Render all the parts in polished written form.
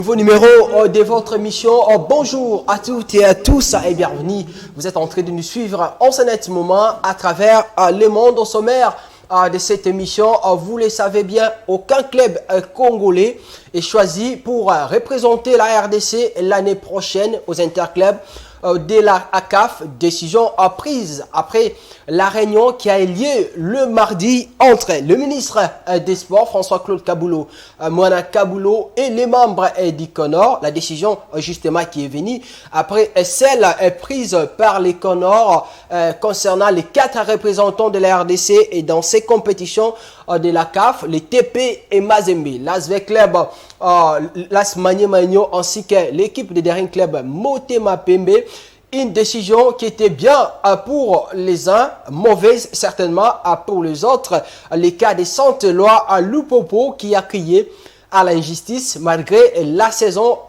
Nouveau numéro de votre émission. Bonjour à toutes et à tous et bienvenue. Vous êtes en train de nous suivre en ce net moment à travers le monde au sommaire de cette émission. Vous le savez bien, aucun club congolais est choisi pour représenter la RDC l'année prochaine aux interclubs de la ACAF. Décision prise après la réunion qui a eu lieu le mardi entre le ministre des Sports, François-Claude Kaboulo, Moana Kaboulo et les membres du CONOR. La décision justement qui est venue après celle prise par les CONOR concernant les 4 représentants de la RDC et dans ces compétitions de la CAF, les TP et Mazembe, l'ASV Club, l'AS Magno ainsi que l'équipe de Daring Club Motema Pembe. Une décision qui était bien pour les uns, mauvaise certainement pour les autres. Les cas des Sainte-Loi à Lupopo qui a crié à l'injustice malgré la saison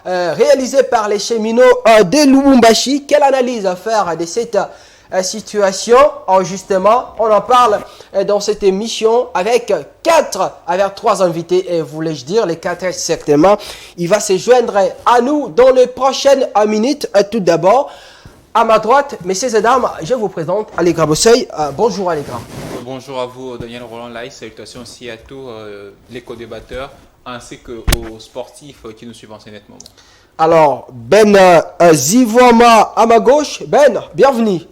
réalisée par les cheminots de Lubumbashi. Quelle analyse à faire de cette situation? Justement, on en parle dans cette émission avec 3 invités, voulais-je dire, les 4 certainement. Il va se joindre à nous dans les prochaines minutes. Tout d'abord, à ma droite, messieurs et dames, je vous présente Allegra Bosseuil. Bonjour Allegra. Bonjour à vous, Daniel Roland Lai. Salutations aussi à tous les co-débatteurs ainsi qu'aux sportifs qui nous suivent en ce net moment. Alors, Ben Zivouama à ma gauche. Ben, bienvenue.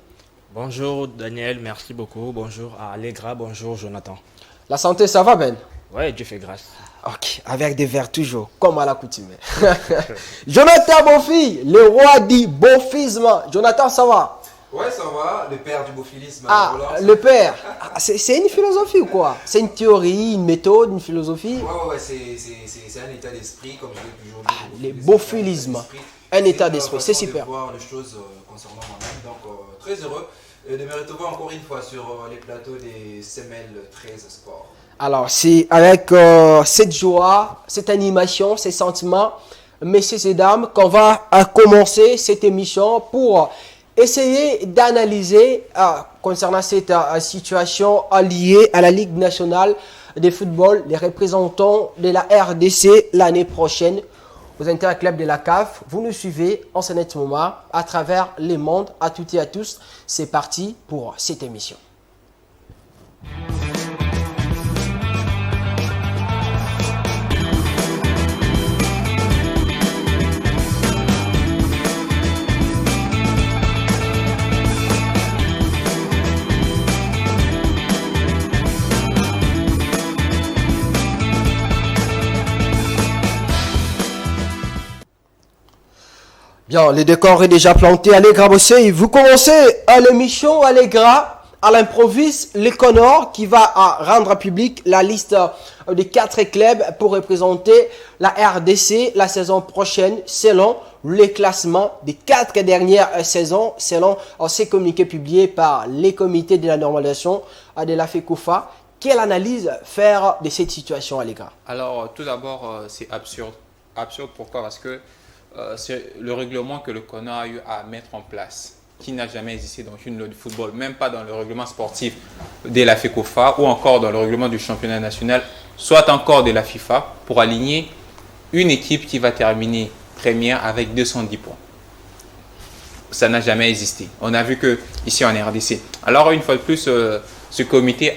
Bonjour Daniel, merci beaucoup. Bonjour à Allegra, bonjour Jonathan. La santé, ça va Ben? Ouais, Dieu fait grâce. Ok, avec des verres toujours, comme à l'accoutumée. Jonathan Bofi, le roi du bofisme. Jonathan, ça va? Ouais, ça va, le père du bophilisme. Le père. C'est une philosophie ou quoi? C'est une théorie, une méthode, une philosophie? Ouais, c'est un état d'esprit, comme je l'ai toujours dit. Le bophilisme, un état d'esprit, c'est super. De voir les choses concernant moi-même, donc très heureux de me retrouver encore une fois sur les plateaux des Semelles 13 Sport. Alors, c'est avec cette joie, cette animation, ces sentiments, messieurs et dames, qu'on va commencer cette émission pour essayer d'analyser concernant cette situation liée à la Ligue nationale de football, les représentants de la RDC l'année prochaine aux interclubs de la CAF. Vous nous suivez en ce net moment à travers le monde, à toutes et à tous. C'est parti pour cette émission. Bien, le décor est déjà planté. Allegra Bossé, vous commencez à l'émission Allegra à l'improviste, le CONOR qui va rendre public la liste des 4 clubs pour représenter la RDC la saison prochaine selon les classements des 4 dernières saisons, selon ces communiqués publiés par les comités de la normalisation de la FECOFA. Quelle analyse faire de cette situation, Allegra? Alors, tout d'abord, c'est absurde. Absurde pourquoi? Parce que c'est le règlement que le CONOR a eu à mettre en place, qui n'a jamais existé dans une loi de football, même pas dans le règlement sportif de la FECOFA ou encore dans le règlement du championnat national, soit encore de la FIFA, pour aligner une équipe qui va terminer première avec 210 points. Ça n'a jamais existé. On a vu que ici en RDC. Alors une fois de plus, ce comité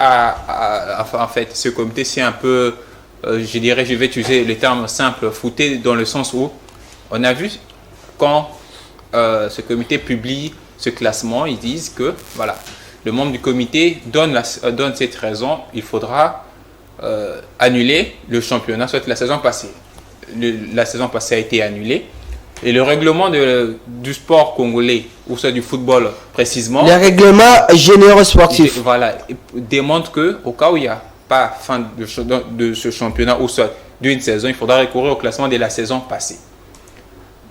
ce comité c'est un peu, je dirais, je vais utiliser le terme simple, fouté dans le sens où on a vu quand ce comité publie ce classement, ils disent que voilà, le membre du comité donne cette raison, il faudra annuler le championnat, soit la saison passée. La saison passée a été annulée et le règlement du sport congolais, ou soit du football précisément, le règlement général sportif, voilà, démontre que au cas où il n'y a pas fin de ce championnat ou soit d'une saison, il faudra recourir au classement de la saison passée.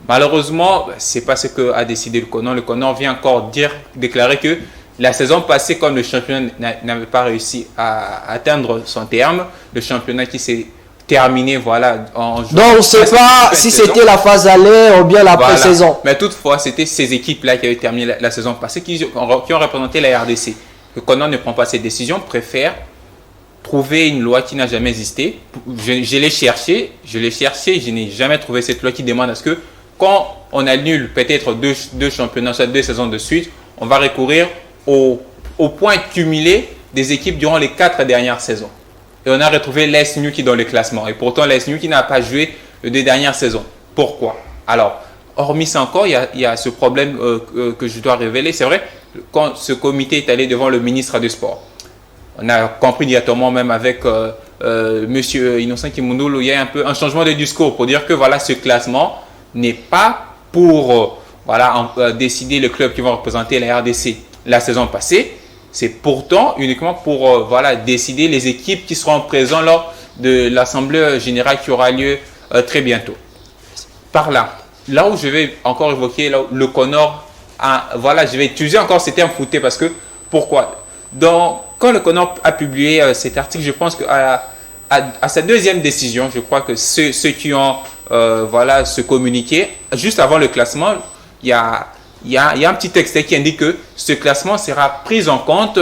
Malheureusement, ce n'est pas ce qu'a décidé le CONOR. Le CONOR vient encore déclarer que la saison passée, comme le championnat n'avait pas réussi à atteindre son terme, le championnat qui s'est terminé, voilà, en juin. Donc, on ne sait pas si c'était la phase aller ou bien la pré-saison. Mais toutefois, c'était ces équipes-là qui avaient terminé la saison passée qui ont représenté la RDC. Le CONOR ne prend pas ces décisions, préfère trouver une loi qui n'a jamais existé. Je l'ai cherché, je n'ai jamais trouvé cette loi qui demande à ce que quand on annule peut-être deux championnats, soit 2 saisons de suite, on va recourir au point cumulé des équipes durant les 4 dernières saisons. Et on a retrouvé l'AS Newquay dans le classement. Et pourtant, l'AS Newquay n'a pas joué les 2 dernières saisons. Pourquoi? Alors, hormis ça encore, il y a ce problème que je dois révéler. C'est vrai, quand ce comité est allé devant le ministre des Sports, on a compris directement même avec monsieur Innocent Kimundulu, il y a un peu un changement de discours pour dire que voilà, ce classement n'est pas pour décider le club qui va représenter la RDC la saison passée. C'est pourtant uniquement pour décider les équipes qui seront présentes lors de l'Assemblée générale qui aura lieu très bientôt. Par là où je vais encore évoquer le Connor, je vais utiliser encore ce terme fouté parce que, pourquoi? Quand le Connor a publié cet article, je pense qu'à sa deuxième décision, je crois que ceux qui ont ce communiqué, juste avant le classement, il y a un petit texte qui indique que ce classement sera pris en compte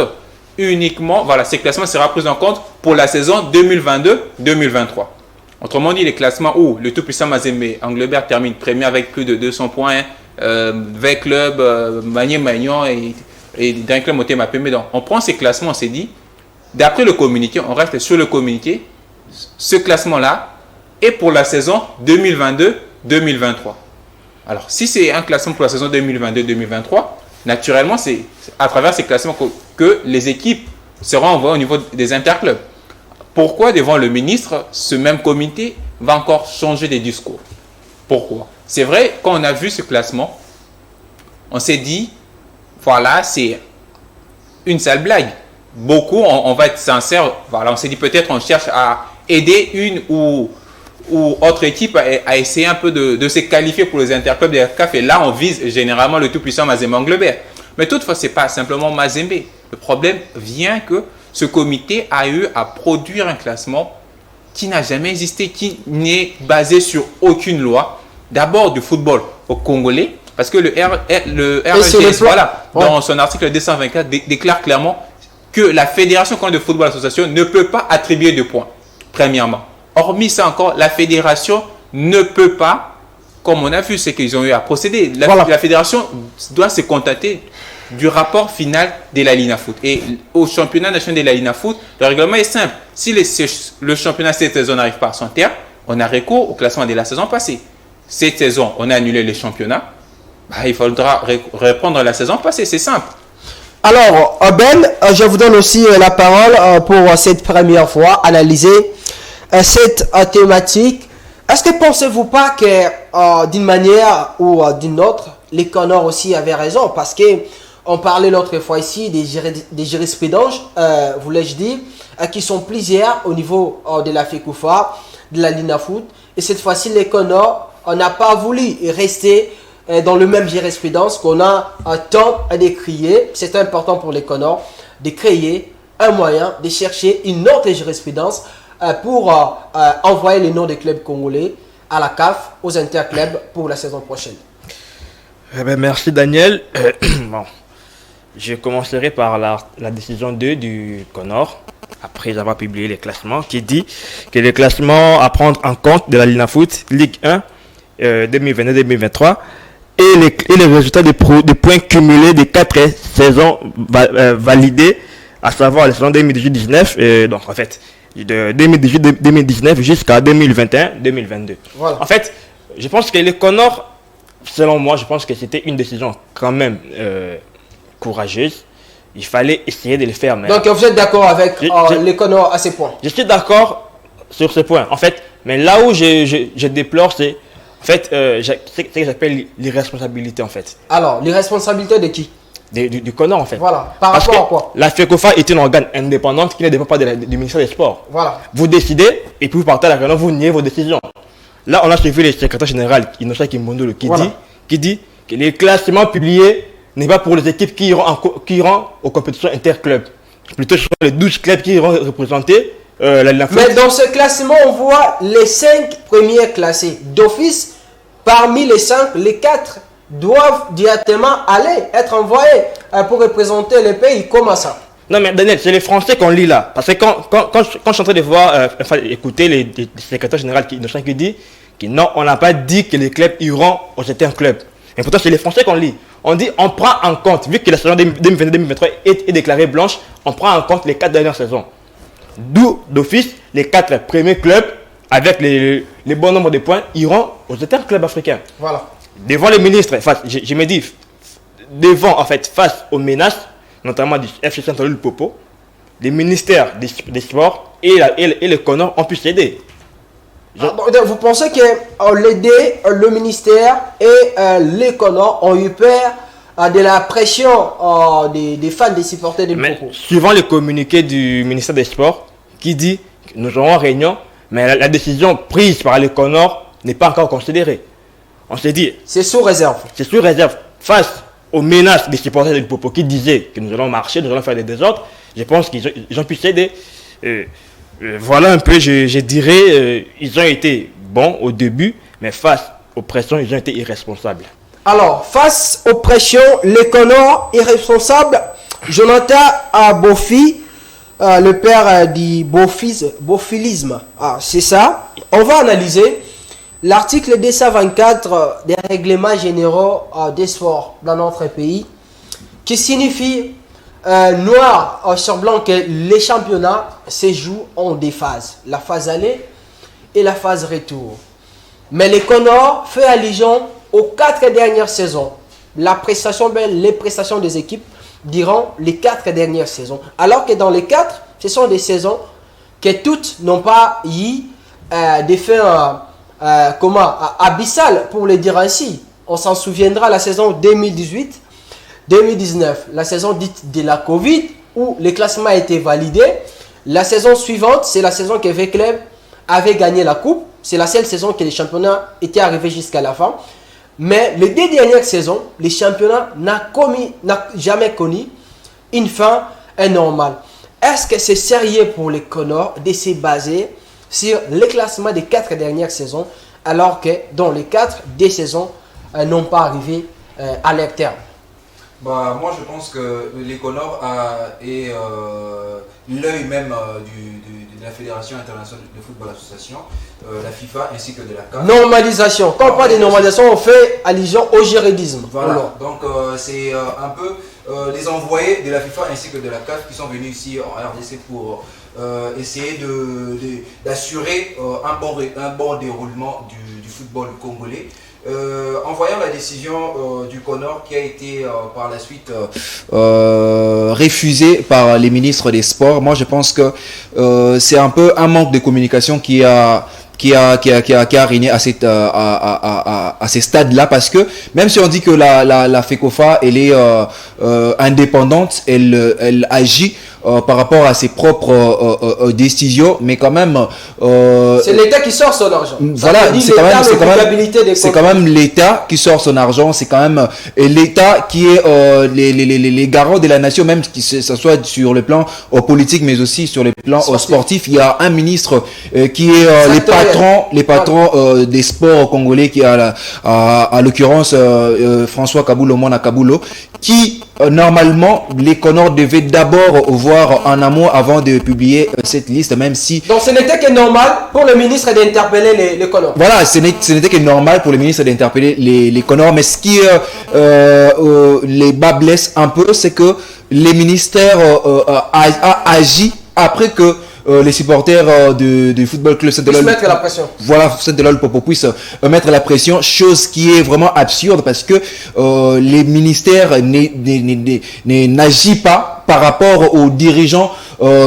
uniquement, ce classement sera pris en compte pour la saison 2022-2023. Autrement dit, les classements où le tout-puissant Mazembe Anglebert termine premier avec plus de 200 points, 20 clubs, Magnan et d'un club Motema Pembe. Donc, on prend ces classements, on s'est dit, d'après le communiqué, on reste sur le communiqué, ce classement-là est pour la saison 2022-2023. Alors, si c'est un classement pour la saison 2022-2023, naturellement, c'est à travers ces classements que les équipes seront envoyées au niveau des interclubs. Pourquoi devant le ministre, ce même comité va encore changer de discours? Pourquoi? C'est vrai, quand on a vu ce classement, on s'est dit, c'est une sale blague. Beaucoup, on va être sincère, on s'est dit peut-être on cherche à aider une ou autre équipe à essayer un peu de se qualifier pour les interclubs de la CAF. Et là, on vise généralement le tout-puissant Mazembe Anglebert. Mais toutefois, ce n'est pas simplement Mazembe. Le problème vient que ce comité a eu à produire un classement qui n'a jamais existé, qui n'est basé sur aucune loi. D'abord du football au Congolais, parce que le RLGS, dans son article 224, déclare clairement que la Fédération congolaise de football association ne peut pas attribuer de points, premièrement. Hormis ça encore, la Fédération ne peut pas, comme on a vu, c'est qu'ils ont eu à procéder. La Fédération doit se contenter du rapport final de la Linafoot. Et au championnat national de la Linafoot, le règlement est simple. Si le championnat cette saison n'arrive pas à son terme, on a recours au classement de la saison passée. Cette saison, on a annulé les championnats. Il faudra reprendre la saison passée, c'est simple. Alors, Ben, je vous donne aussi la parole pour cette première fois, analyser cette thématique. Est-ce que pensez-vous pas que d'une manière ou d'une autre, les Connors aussi avaient raison? Parce que on parlait l'autre fois ici des jurisprudences, voulais-je dire, qui sont plusieurs au niveau de la FECOFA, de la Linafoot. Et cette fois-ci, les Connors, on n'a pas voulu rester dans le même jurisprudence qu'on a tant à décrier. C'est important pour les Connors de créer un moyen de chercher une autre jurisprudence pour envoyer les noms des clubs congolais à la CAF, aux interclubs pour la saison prochaine. Merci Daniel. Je commencerai par la décision 2 du CONOR, après avoir publié les classements, qui dit que les classements à prendre en compte de la Linafoot Ligue 1 2022-2023 et les résultats des points cumulés des 4 saisons validées, à savoir la saison 2018-19, donc en fait de 2018-2019 jusqu'à 2021-2022. Voilà. En fait, je pense que les CONOR, selon moi, je pense que c'était une décision quand même courageuse. Il fallait essayer de le faire. Mais donc vous êtes d'accord avec les Connors à ces points? Je suis d'accord sur ce point. En fait, mais là où je déplore, c'est en fait ce que j'appelle l'irresponsabilité en fait. Alors, l'irresponsabilité de qui? Du Connor en fait. Voilà. Par rapport à quoi? La FECOFA est une organe indépendante qui ne dépend pas du ministère des Sports. Voilà. Vous décidez et puis vous partez à la réunion, vous niez vos décisions. Là, on a suivi le secrétaire général Innocent Kimundulu qui dit que les classements publiés n'est pas pour les équipes qui iront aux compétitions interclubs. Plutôt sur les 12 clubs qui iront représenter la Linafoot. Mais dans ce classement, on voit les 5 premiers classés. D'office, parmi les 5, les 4 doivent directement être envoyés pour représenter le pays. Comment ça? Non, mais Daniel, c'est les Français qu'on lit là. Parce que quand je suis en train de voir, écouter les secrétaires généraux qui dit que non, on n'a pas dit que les clubs iront au certains clubs. Mais pourtant, c'est les Français qu'on lit. On dit, on prend en compte, vu que la saison 2022-2023 est déclarée blanche, on prend en compte les 4 dernières saisons. D'où, d'office, les 4 premiers clubs, avec les bons nombres de points, iront aux certains clubs africains. Voilà. Devant les ministres, je me dis, face aux menaces, notamment du FC Saint-Louis-Popo, les ministères des sports et le CONOR ont pu s'aider. Vous pensez que l'aider, le ministère et les CONOR ont eu peur de la pression des fans, des supporters de Mais Popo? suivant le communiqué du ministère des Sports qui dit que nous aurons réunion, mais la décision prise par les CONOR n'est pas encore considérée. On s'est dit, c'est sous réserve. C'est sous réserve. Face aux menaces des supporters de Popo qui disaient que nous allons marcher, nous allons faire des désordres, je pense qu'ils ont pu s'aider. Voilà un peu, je dirais, ils ont été bons au début, mais face aux pressions, ils ont été irresponsables. Alors, face aux pressions, les CONOR irresponsables, Jonathan Bofi, le père du bofilisme, c'est ça. On va analyser l'article 224 des règlements généraux des sports dans notre pays, qui signifie noir sur blanc que les championnats se jouent en 2 phases, la phase aller et la phase retour. Mais les CONOR fait allusion aux 4 dernières saisons, les prestations des équipes durant les 4 dernières saisons. Alors que dans les 4, ce sont des saisons que toutes n'ont pas eu des fins abyssales, pour le dire ainsi. On s'en souviendra, la saison 2018-2019, la saison dite de la Covid, où le classement a été validé. La saison suivante, c'est la saison que V-Club avait gagné la coupe. C'est la seule saison que les championnats étaient arrivés jusqu'à la fin. Mais les 2 dernières saisons, les championnats n'a jamais connu une fin normale. Est-ce que c'est sérieux pour les CONOR de se baser sur le classement des 4 dernières saisons, alors que dans les 4 des saisons n'ont pas arrivé à leur terme? Moi, je pense que les CONOR et l'œil même de la Fédération internationale de football association, la FIFA ainsi que de la CAF. Normalisation. Quand on parle de normalisation, on fait allusion au juridisme. Voilà. Donc, c'est un peu les envoyés de la FIFA ainsi que de la CAF qui sont venus ici en RDC pour essayer d'assurer un bon déroulement du football congolais. En voyant la décision du CONOR qui a été par la suite refusée par les ministres des Sports, moi je pense que c'est un peu un manque de communication qui a régné à ces stades-là, parce que même si on dit que la FECOFA elle est indépendante, elle agit par rapport à ses propres décisions, mais quand même c'est l'État qui sort son argent. Voilà, c'est quand même l'État qui sort son argent, c'est quand même l'État qui est les garants de la nation, même que ce soit sur le plan politique mais aussi sur le plan sportif. Il y a un ministre qui est les patrons des sports congolais, qui a à l'occurrence François Kabulo Mona Kabulo, qui normalement les CONOR devaient d'abord voir en amont avant de publier cette liste, même si... Donc ce n'était que normal pour le ministre d'interpeller les CONOR. Voilà, ce n'était que normal pour le ministre d'interpeller les CONOR, mais ce qui les bas blesse un peu, c'est que les ministères a agi après que les supporters du football club Saint-Delolle mettre la pression. Voilà, Saint-Delolle Popo puisse mettre la pression, chose qui est vraiment absurde, parce que les ministères n'agissent pas par rapport aux dirigeants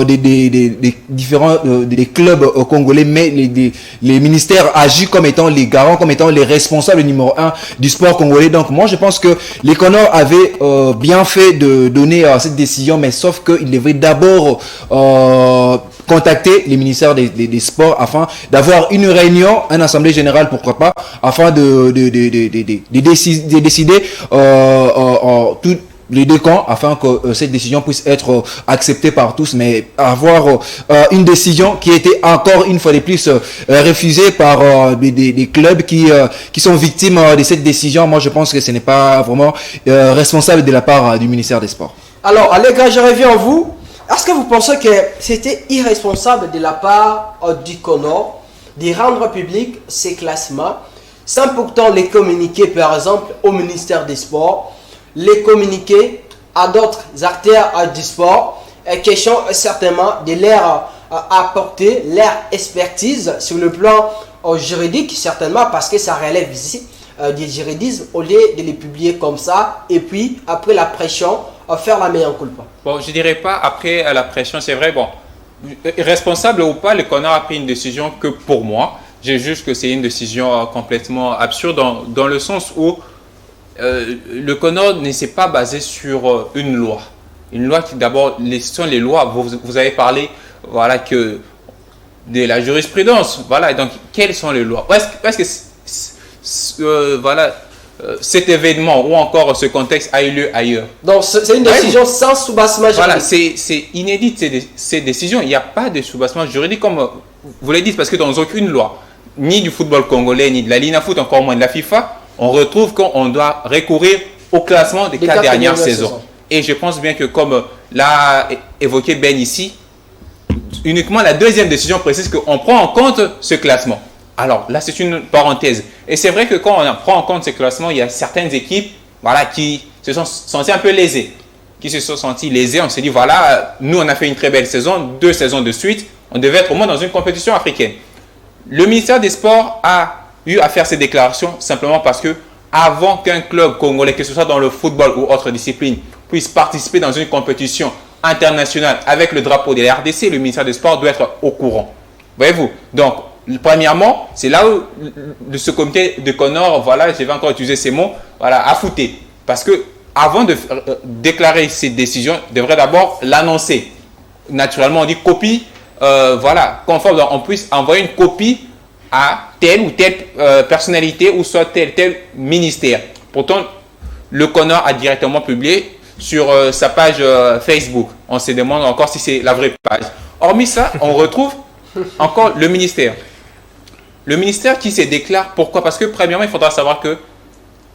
des différents des clubs congolais, mais les ministères agissent comme étant les garants, comme étant les responsables numéro 1 du sport congolais. Donc moi je pense que les CONOR avaient bien fait de donner cette décision, mais sauf qu'ils devaient d'abord contacter les ministères des sports afin d'avoir une réunion, une assemblée générale, pourquoi pas, afin de décider tous les 2 camps, afin que cette décision puisse être acceptée par tous, mais avoir une décision qui a été encore une fois de plus refusée par des clubs qui sont victimes de cette décision. Moi je pense que ce n'est pas vraiment responsable de la part du ministère des Sports. Alors Allegra, je reviens à vous. est-ce que vous pensez que c'était irresponsable de la part du Conor de rendre public ces classements sans pourtant les communiquer, par exemple, au ministère des Sports, les communiquer à d'autres acteurs du sport, question certainement de leur apporter leur expertise sur le plan juridique, certainement parce que ça relève ici du juridisme, au lieu de les publier comme ça, et puis après la pression, faire la meilleure culpa. Bon, je dirais pas après la pression, c'est vrai, bon, responsable ou pas, le Conor a pris une décision que pour moi, je juge que c'est une décision complètement absurde dans le sens où le Conor ne s'est pas basé sur une loi. Une loi qui d'abord, sont les lois, vous avez parlé, voilà, que de la jurisprudence, voilà, donc quelles sont les lois? Est-ce que voilà, cet événement ou encore ce contexte a eu lieu ailleurs? Donc c'est une décision sans soubassement juridique. Voilà, c'est inédit ces décisions. Il n'y a pas de soubassement juridique comme vous l'avez dit, parce que dans aucune loi, ni du football congolais, ni de la Ligue Foot, encore moins de la FIFA, on retrouve qu'on doit recourir au classement des 4 dernières saisons. Et je pense bien que comme l'a évoqué Ben ici, uniquement la deuxième décision précise qu'on prend en compte ce classement. Alors là, c'est une parenthèse. Et c'est vrai que quand on prend en compte ce classement, il y a certaines équipes, voilà, qui se sont senties un peu lésées. Qui se sont senties lésées. On s'est dit, voilà, nous, on a fait une très belle saison, 2 saisons de suite. On devait être au moins dans une compétition africaine. Le ministère des Sports a eu à faire ces déclarations simplement parce que avant qu'un club congolais, que ce soit dans le football ou autre discipline, puisse participer dans une compétition internationale avec le drapeau de la RDC, le ministère des Sports doit être au courant. Voyez-vous? Donc, premièrement, c'est là où ce comité de Conor, voilà, je vais encore utiliser ces mots, voilà, a fouté. Parce que avant de déclarer ces décisions, il devrait d'abord l'annoncer. Naturellement, on dit copie, voilà, conforme, on puisse envoyer une copie à telle ou telle personnalité ou soit tel ministère. Pourtant, le Conor a directement publié sur sa page Facebook. On se demande encore si c'est la vraie page. Hormis ça, on retrouve encore le ministère. Le ministère qui se déclare, pourquoi? Parce que premièrement, il faudra savoir que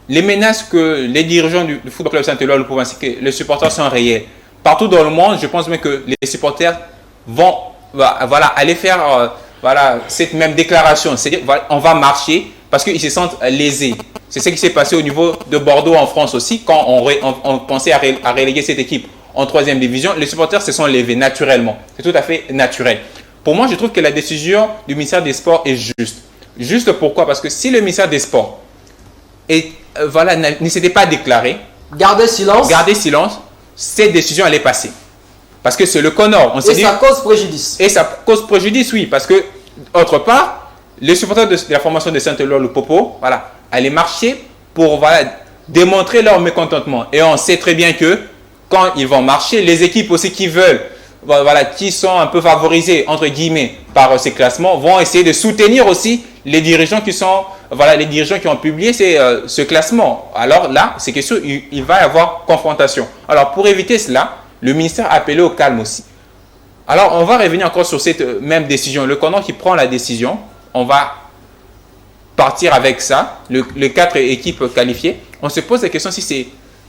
les menaces que les dirigeants du Football Club Saint-Éloi le province, que les supporters sont réels. Partout dans le monde, je pense même que les supporters vont voilà, aller faire voilà, cette même déclaration. C'est-à-dire, voilà, on va marcher parce qu'ils se sentent lésés. C'est ce qui s'est passé au niveau de Bordeaux en France aussi, quand on pensait à reléguer cette équipe en 3e division. Les supporters se sont levés naturellement. C'est tout à fait naturel. Pour moi, je trouve que la décision du ministère des Sports est juste. Juste pourquoi? Parce que si le ministère des Sports voilà, ne s'était pas déclaré, garder silence, cette décision allait passer. Parce que c'est le Conor. Et ça cause préjudice. Et ça cause préjudice, oui. Parce que, autre part, les supporters de la formation de Saint-Éloi, le Popo, voilà, allaient marcher pour voilà, démontrer leur mécontentement. Et on sait très bien que quand ils vont marcher, les équipes aussi qui veulent, voilà, qui sont un peu favorisées, entre guillemets, par ces classements, vont essayer de soutenir aussi les dirigeants qui sont, voilà, les dirigeants qui ont publié ce classement. Alors là, c'est question, il va y avoir confrontation. Alors pour éviter cela, le ministère a appelé au calme aussi. Alors on va revenir encore sur cette même décision. Le Conor qui prend la décision, on va partir avec ça, les 4 équipes qualifiées. On se pose la question si c'est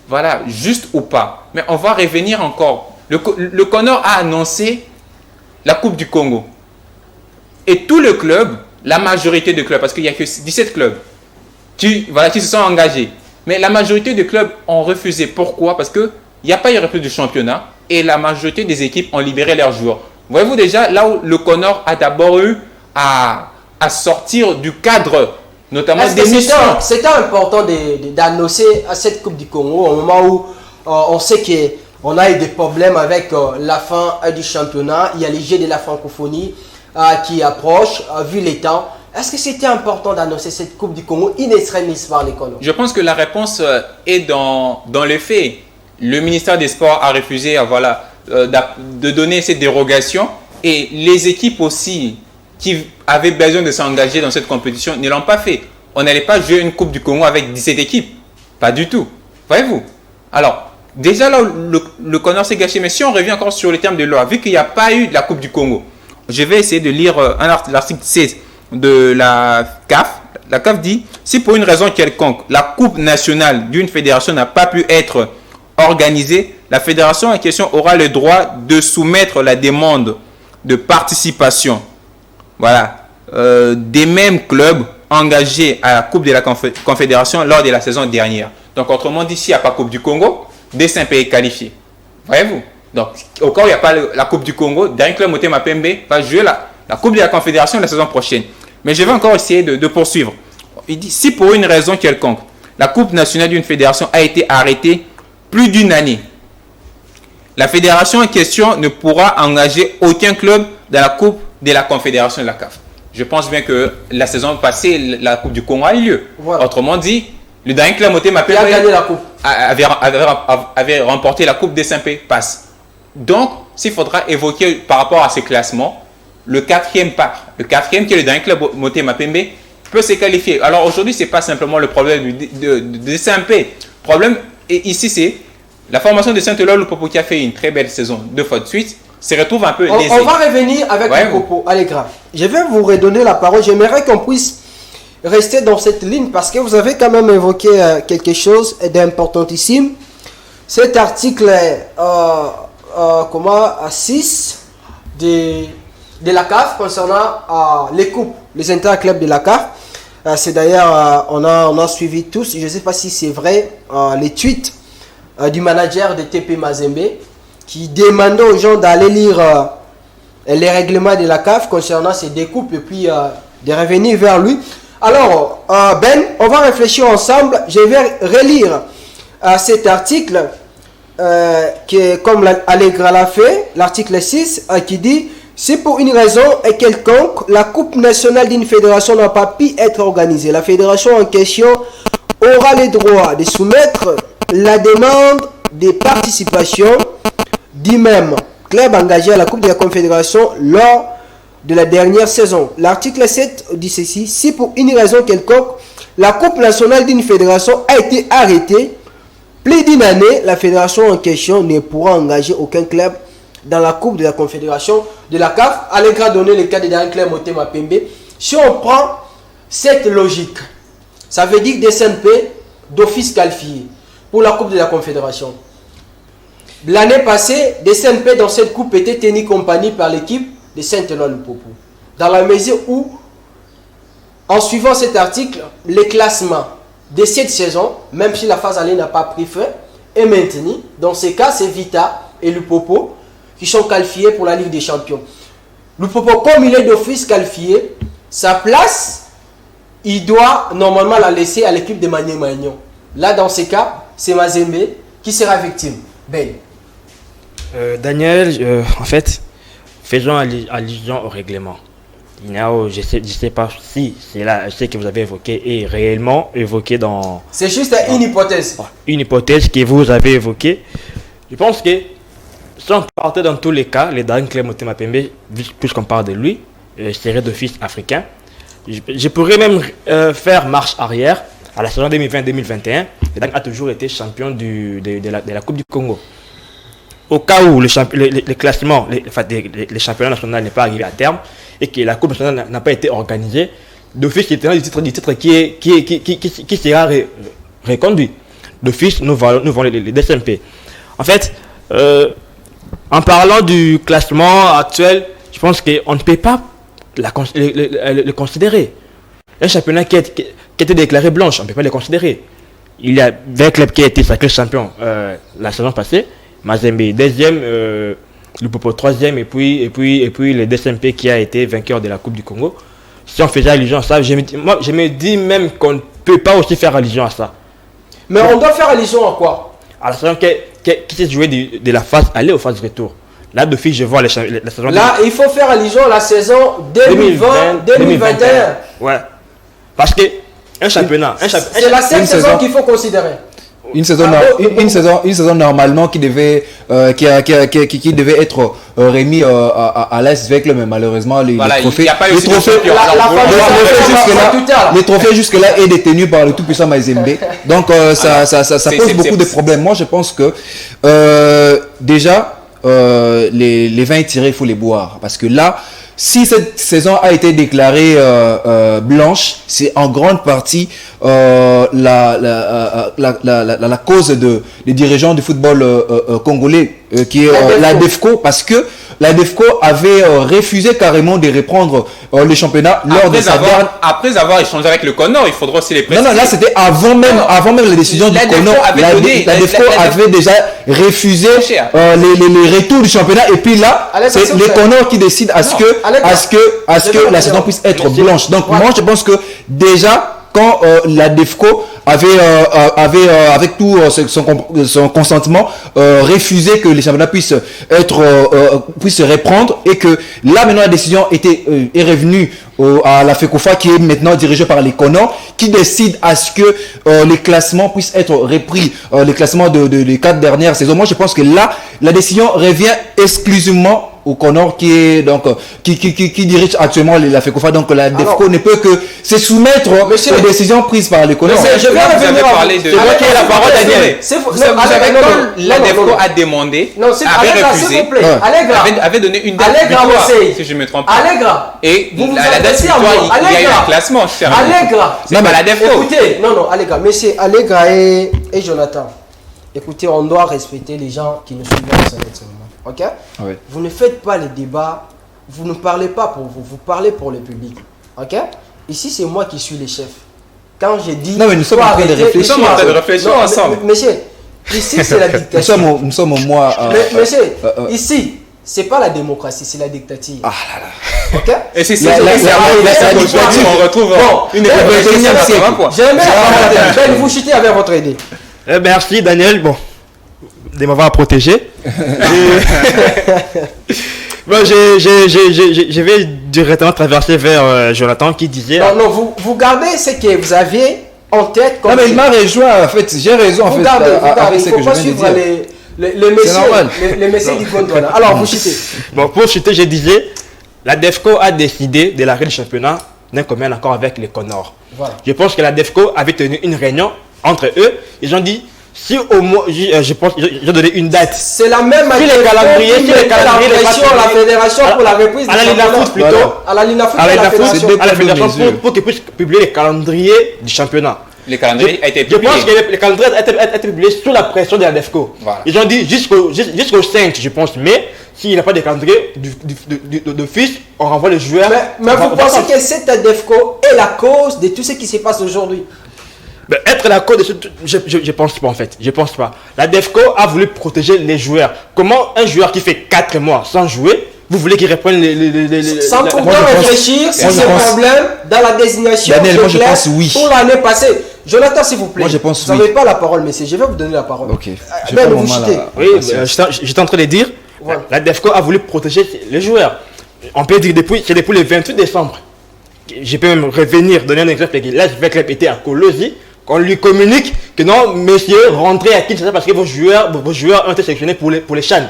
voilà, juste ou pas. Mais on va revenir encore. Le Conor a annoncé la Coupe du Congo. Et tous les clubs, la majorité des clubs, parce qu'il n'y a que 17 clubs qui se sont engagés. Mais la majorité des clubs ont refusé. Pourquoi? Parce qu'il n'y a pas eu reprise du championnat et la majorité des équipes ont libéré leurs joueurs. Voyez-vous déjà, là où le Conor a d'abord eu à sortir du cadre, notamment des missions. C'était important d'annoncer à cette Coupe du Congo au moment où on sait qu'on a eu des problèmes avec la fin du championnat. Il y a les Jeux de la francophonie qui approchent, vu les temps. Est-ce que c'était important d'annoncer cette Coupe du Congo in extremis par les Conor? Je pense que la réponse est dans les faits. Le ministère des Sports a refusé voilà, de donner cette dérogation et les équipes aussi qui avaient besoin de s'engager dans cette compétition ne l'ont pas fait. On n'allait pas jouer une Coupe du Congo avec 17 équipes. Pas du tout. Voyez-vous? Alors, déjà là, le Conor s'est gâché. Mais si on revient encore sur les termes de loi, vu qu'il n'y a pas eu de la Coupe du Congo, je vais essayer de lire l'article 16 de la CAF. La CAF dit, si pour une raison quelconque, la Coupe nationale d'une fédération n'a pas pu être organisée, la fédération en question aura le droit de soumettre la demande de participation, voilà, des mêmes clubs engagés à la Coupe de la Confédération lors de la saison dernière. Donc, autrement dit, s'il n'y a pas Coupe du Congo, D5P est qualifié. Voyez-vous? Donc, au cas où il n'y a pas la Coupe du Congo, Daring Club Motema Pembe va jouer la Coupe de la Confédération la saison prochaine. Mais je vais encore essayer de poursuivre. Il dit, si pour une raison quelconque, la Coupe nationale d'une fédération a été arrêtée plus d'une année, la fédération en question ne pourra engager aucun club dans la Coupe de la Confédération de la CAF. Je pense bien que la saison passée, la Coupe du Congo a eu lieu. Voilà. Autrement dit, le Daring Club Motema Pembe a gagné la coupe. Avait remporté la Coupe des Saint-Pé passe. Donc, s'il faudra évoquer par rapport à ces classements, le quatrième part, le quatrième qui est le Daring Club Motema Pembe peut se qualifier. Alors aujourd'hui, ce n'est pas simplement le problème de Saint-Pé. Le problème ici, c'est la formation de Saint-Eloi Lupopo qui a fait une très belle saison 2 fois de suite, se retrouve un peu lésée. On va revenir avec Lupopo. Allez, grave. Je vais vous redonner la parole. J'aimerais qu'on puisse rester dans cette ligne parce que vous avez quand même évoqué quelque chose d'importantissime. Cet article 6 de la CAF concernant les coupes, les interclubs de la CAF. C'est d'ailleurs, on a suivi tous, je ne sais pas si c'est vrai, les tweets du manager de TP Mazembe qui demandait aux gens d'aller lire les règlements de la CAF concernant ces découpes et puis de revenir vers lui. Alors, on va réfléchir ensemble. Je vais relire cet article qui est comme Allegra l'a fait, l'article 6, qui dit « Si pour une raison quelconque, la Coupe nationale d'une fédération n'a pas pu être organisée, la fédération en question aura le droit de soumettre la demande de participation du même club engagé à la Coupe de la Confédération lors de la dernière saison. » L'article 7 dit ceci: « Si pour une raison quelconque, la Coupe nationale d'une fédération a été arrêtée, plus d'une année, la fédération en question ne pourra engager aucun club dans la Coupe de la Confédération de la CAF. » Allegra donner le cas de Daring Club Motema Pembe. Si on prend cette logique, ça veut dire que des SNP d'office qualifiés pour la Coupe de la Confédération. L'année passée, des SNP dans cette coupe étaient tenus compagnie par l'équipe de Saint-Eloi Lupopo. Dans la mesure où, en suivant cet article, le classement de cette saison, même si la phase allée n'a pas pris fin, est maintenu. Dans ces cas, c'est Vita et Lupopo qui sont qualifiés pour la Ligue des Champions. Lupopo, comme il est d'office qualifié, sa place, il doit normalement la laisser à l'équipe de Mané Magnon. Là, dans ces cas, c'est Mazembe qui sera victime. Ben. Daniel, en fait, faisons allusion au règlement. Je sais pas si c'est là, je sais que vous avez évoqué et réellement évoqué dans... C'est juste une hypothèse. Une hypothèse que vous avez évoquée. Je pense que si on partait dans tous les cas, les Daring Club Motema Pembe, puisqu'on parle de lui, serait d'office africain. Je pourrais même faire marche arrière à la saison 2020-2021. Le Daring a toujours été champion de la Coupe du Congo. Au cas où le classement, les championnats nationaux n'est pas arrivé à terme et que la Coupe nationale n'a pas été organisée, d'office, c'est un titre qui sera reconduit. D'office, nous volons les DSMP. En fait, en parlant du classement actuel, je pense qu'on ne peut pas le considérer. Un championnat qui a été déclaré blanche, on ne peut pas le considérer. Il y a 20 clubs qui ont été sacrés champions la saison passée. Mazembe deuxième, Lupopo troisième et puis le DSMP qui a été vainqueur de la Coupe du Congo. Si on faisait allusion à ça, je me dis même qu'on ne peut pas aussi faire allusion à ça. Mais on doit faire allusion à quoi? À la saison qui s'est jouée de la phase aller aux phases retour. Là, de je vois la saison... Là, il faut faire allusion à la saison 2020-2021. Ouais. Parce que un championnat... C'est la seule saison qu'il faut considérer. Une saison normalement qui devait être remis à l'AS Vecle, mais malheureusement les trophées jusque-là est détenu par le tout-puissant Mazembe. Donc ça pose beaucoup de problèmes. Moi je pense que déjà les vins tirés, il faut les boire. Parce que là, si cette saison a été déclarée blanche, c'est en grande partie la cause des dirigeants du football congolais, qui est la DEFCO, parce que la DEFCO avait refusé carrément de reprendre le championnat lors de sa dernière... Après avoir échangé avec le Conor, il faudra aussi les préciser. Non, là c'était avant même la décision du Conor. La DEFCO avait déjà refusé les retours du championnat, et puis là, c'est les Conor qui décident à ce que la saison puisse être blanche. Donc moi je pense que déjà, quand la DEFCO avait avec tout son consentement refusé que les championnats puissent se reprendre, et que là maintenant la décision est revenue à la FECOFA, qui est maintenant dirigée par les Conor, qui décide à ce que les classements puissent être repris, les classements des 4 dernières saisons. Moi je pense que là la décision revient exclusivement au Conor, qui est donc qui dirige actuellement la FECOFA. Donc la DEFCO ne peut que se soumettre aux décisions prises par les Conor. Je vais revenir à parler de... C'est moi qui ai la parole, Daniel. Vous savez, quand la DEFCO a demandé, avait refusé, avait donné une date butoir, si je ne me trompe pas. Allegra. Et la date butoir, il y a eu un classement, cher ami. Allegra. C'est pas la DEFCO. Écoutez, non, Allegra. Messieurs, Allegra et Jonathan, écoutez, on doit respecter les gens qui nous suivent en ce moment. Ok? Oui. Vous ne faites pas les débats, vous ne parlez pas pour vous, vous parlez pour le public. Ok? Ici, c'est moi qui suis le chef. Quand j'ai dit... Non, mais nous sommes en train de réfléchir. Nous sommes en train de réfléchir ensemble. Monsieur, ici, c'est la dictature. Nous sommes au mois... Monsieur, ici, c'est pas la démocratie, c'est la dictature. Ah là là. Ok? Et c'est La dictature, on retrouve une J'aimais la parole. Ben, vous chutez avec votre idée. Merci Daniel. Bon, de m'avoir protégé. Bon, je vais directement traverser vers Jonathan qui disait... Non, vous gardez ce que vous aviez en tête. Non, mais il m'a rejoint, en fait. J'ai raison, en fait. Regardez, il ne faut pas suivre les messieurs du Gondwana. Alors, vous chutez. Bon, pour chuter, je disais, la DEFCO a décidé de l'arrêt du championnat d'un commun accord avec les Conor. Voilà. Je pense que la DEFCO avait tenu une réunion entre eux. Ils ont dit... Si au moins, je pense, j'ai donné une date. C'est la même si les calendriers, la fédération pour la reprise à la Linafoot plutôt. À la Linafoot, à la fédération pour qu'ils puissent publier les calendriers du championnat. Les calendriers ont été publiés. Je pense que les calendriers ont été publiés sous la pression de la DEFCO. Voilà. Ils ont dit jusqu'au 5, je pense, mais s'il n'y a pas de calendrier de fils, on renvoie les joueurs. Mais vous pensez que cette DEFCO est la cause de tout ce qui se passe aujourd'hui? Ben, être la cause de ce... Je pense pas en fait. Je pense pas. La DEFCO a voulu protéger les joueurs. Comment un joueur qui fait 4 mois sans jouer, vous voulez qu'il reprenne sans pourtant réfléchir sur ce problème dans la désignation Daniel, moi je pense oui. Pour l'année passée. Jonathan, s'il vous plaît. Moi je pense vous n'avez pas la parole, messieurs. Je vais vous donner la parole. Ok. Ben, vous chutez. Oui, j'étais en train de dire, voilà. La DEFCO a voulu protéger les joueurs. On peut dire c'est depuis le 28 décembre. Je peux même revenir, donner un exemple. Là, le club était à Colosi. Qu'on lui communique que non, monsieur, rentrez à Kinshasa parce que vos joueurs ont été sélectionnés pour les CHAN.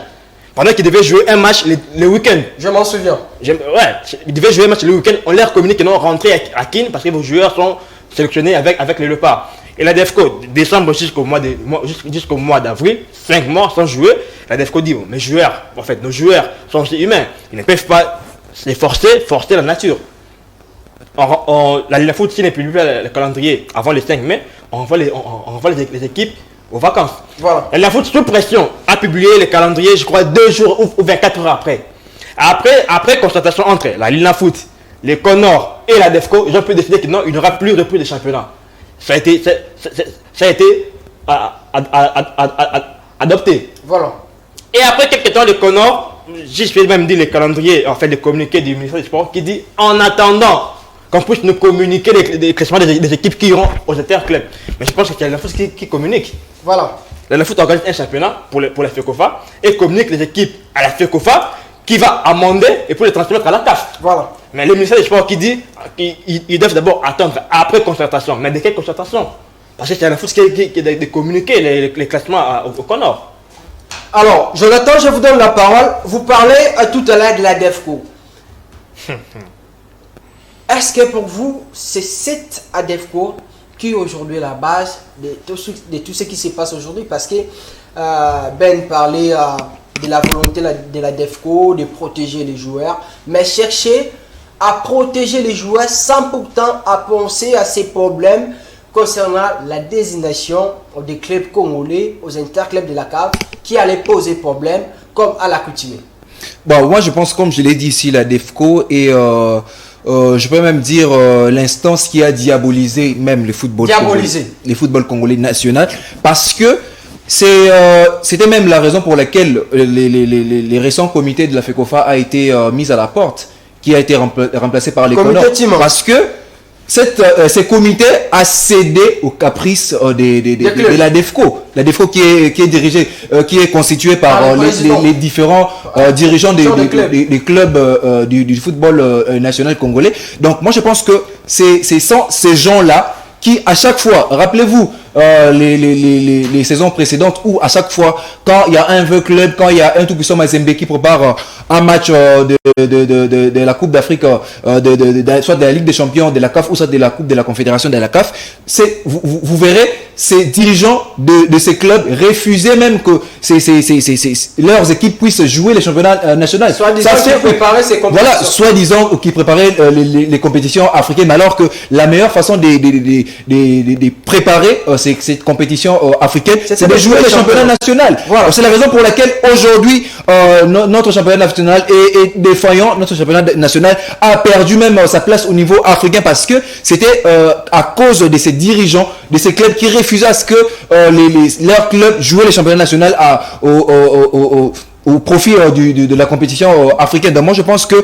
Pendant qu'ils devaient jouer un match le week-end. Je m'en souviens. Ouais, ils devaient jouer un match le week-end. On leur communique que non, rentrez à Kin parce que vos joueurs sont sélectionnés avec les repas. Et la DEFCO, décembre jusqu'au mois d'avril, 5 mois sans jouer, la DEFCO dit, mes joueurs, en fait, nos joueurs sont aussi humains. Ils ne peuvent pas les forcer la nature. La Linafoot, s'il n'est plus le calendrier avant le 5 mai, on envoie les équipes aux vacances. Voilà. La Linafoot, sous pression, a publié le calendrier, je crois, 2 jours ou 24 heures après. Après constatation entre la Linafoot, les Conor et la DEFCO, ils ont pu décider qu'il n'y aura plus repris de championnat. Ça a été adopté. Voilà. Et après quelques temps, les Conor, je vais même dire les calendriers, en fait, les communiqués du ministère des Sports, qui dit en attendant qu'on puisse nous communiquer les classements des équipes qui iront aux interclubs. Mais je pense que c'est la FECOFA qui communique. Voilà. La FECOFA organise un championnat pour la FECOFA et communique les équipes à la FECOFA qui va amender et pour les transmettre à la CAF. Voilà. Mais le ministère des Sports qui dit qu'ils doivent d'abord attendre après concertation. Mais de quelle concertation? Parce que c'est la FECOFA qui de communiquer les classements au Conor. Alors, Jonathan, je vous donne la parole. Vous parlez tout à l'heure de la DEFCO. Est-ce que pour vous, c'est cette ADEFCO qui est aujourd'hui la base de tout ce qui se passe aujourd'hui? Parce que Ben parlait de la volonté de la DEFCO de protéger les joueurs, mais chercher à protéger les joueurs sans pourtant à penser à ces problèmes concernant la désignation des clubs congolais aux interclubs de la CAF qui allaient poser problème comme à l'accoutumée. Bon, moi je pense, comme je l'ai dit ici, la DEFCO et je peux même dire l'instance qui a diabolisé même le football congolais, les footballs congolais national, parce que c'était même la raison pour laquelle les récents comités de la FECOFA a été mis à la porte, qui a été remplacé par les Conors, parce que ces comités a cédé aux caprices de la DEFCO. La DEFCO qui est dirigée, qui est constituée par les différents dirigeants des clubs du football national congolais. Donc moi je pense que c'est ces gens-là qui à chaque fois, rappelez-vous les saisons précédentes où à chaque fois quand il y a un vieux club, quand il y a un tout puissant Mazembe qui prépare un match de la Coupe d'Afrique, soit de la Ligue des Champions de la CAF ou soit de la Coupe de la Confédération de la CAF, vous verrez ces dirigeants de ces clubs refuser même que leurs équipes puissent jouer les championnats nationaux. Soi-disant qu'ils préparaient ces compétitions. Voilà, soi-disant qu'ils préparaient les compétitions africaines, alors que la meilleure façon de préparer cette compétition africaine, c'est de jouer les championnats nationaux. Voilà. C'est la raison pour laquelle aujourd'hui notre championnat national est défaillant. Notre championnat national a perdu même sa place au niveau africain parce que c'était à cause de ces dirigeants, de ces clubs qui refusaient à ce que leurs clubs jouaient les championnats nationaux au profit de la compétition africaine. Donc moi je pense que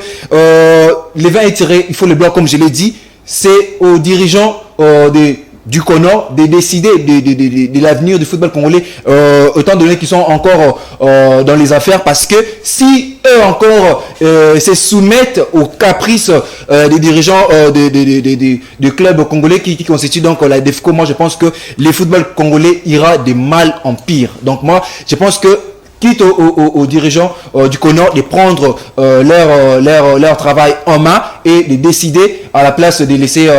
les vins est tiré, il faut le boire comme je l'ai dit. C'est aux dirigeants du CONOR de décider de l'avenir du football congolais, étant donné qu'ils sont encore dans les affaires, parce que si eux encore se soumettent aux caprices des dirigeants des clubs congolais qui constituent donc la DEFCO, moi je pense que le football congolais ira de mal en pire. Donc moi je pense que quitte aux dirigeants du CONOR de prendre leur travail en main et de décider à la place de laisser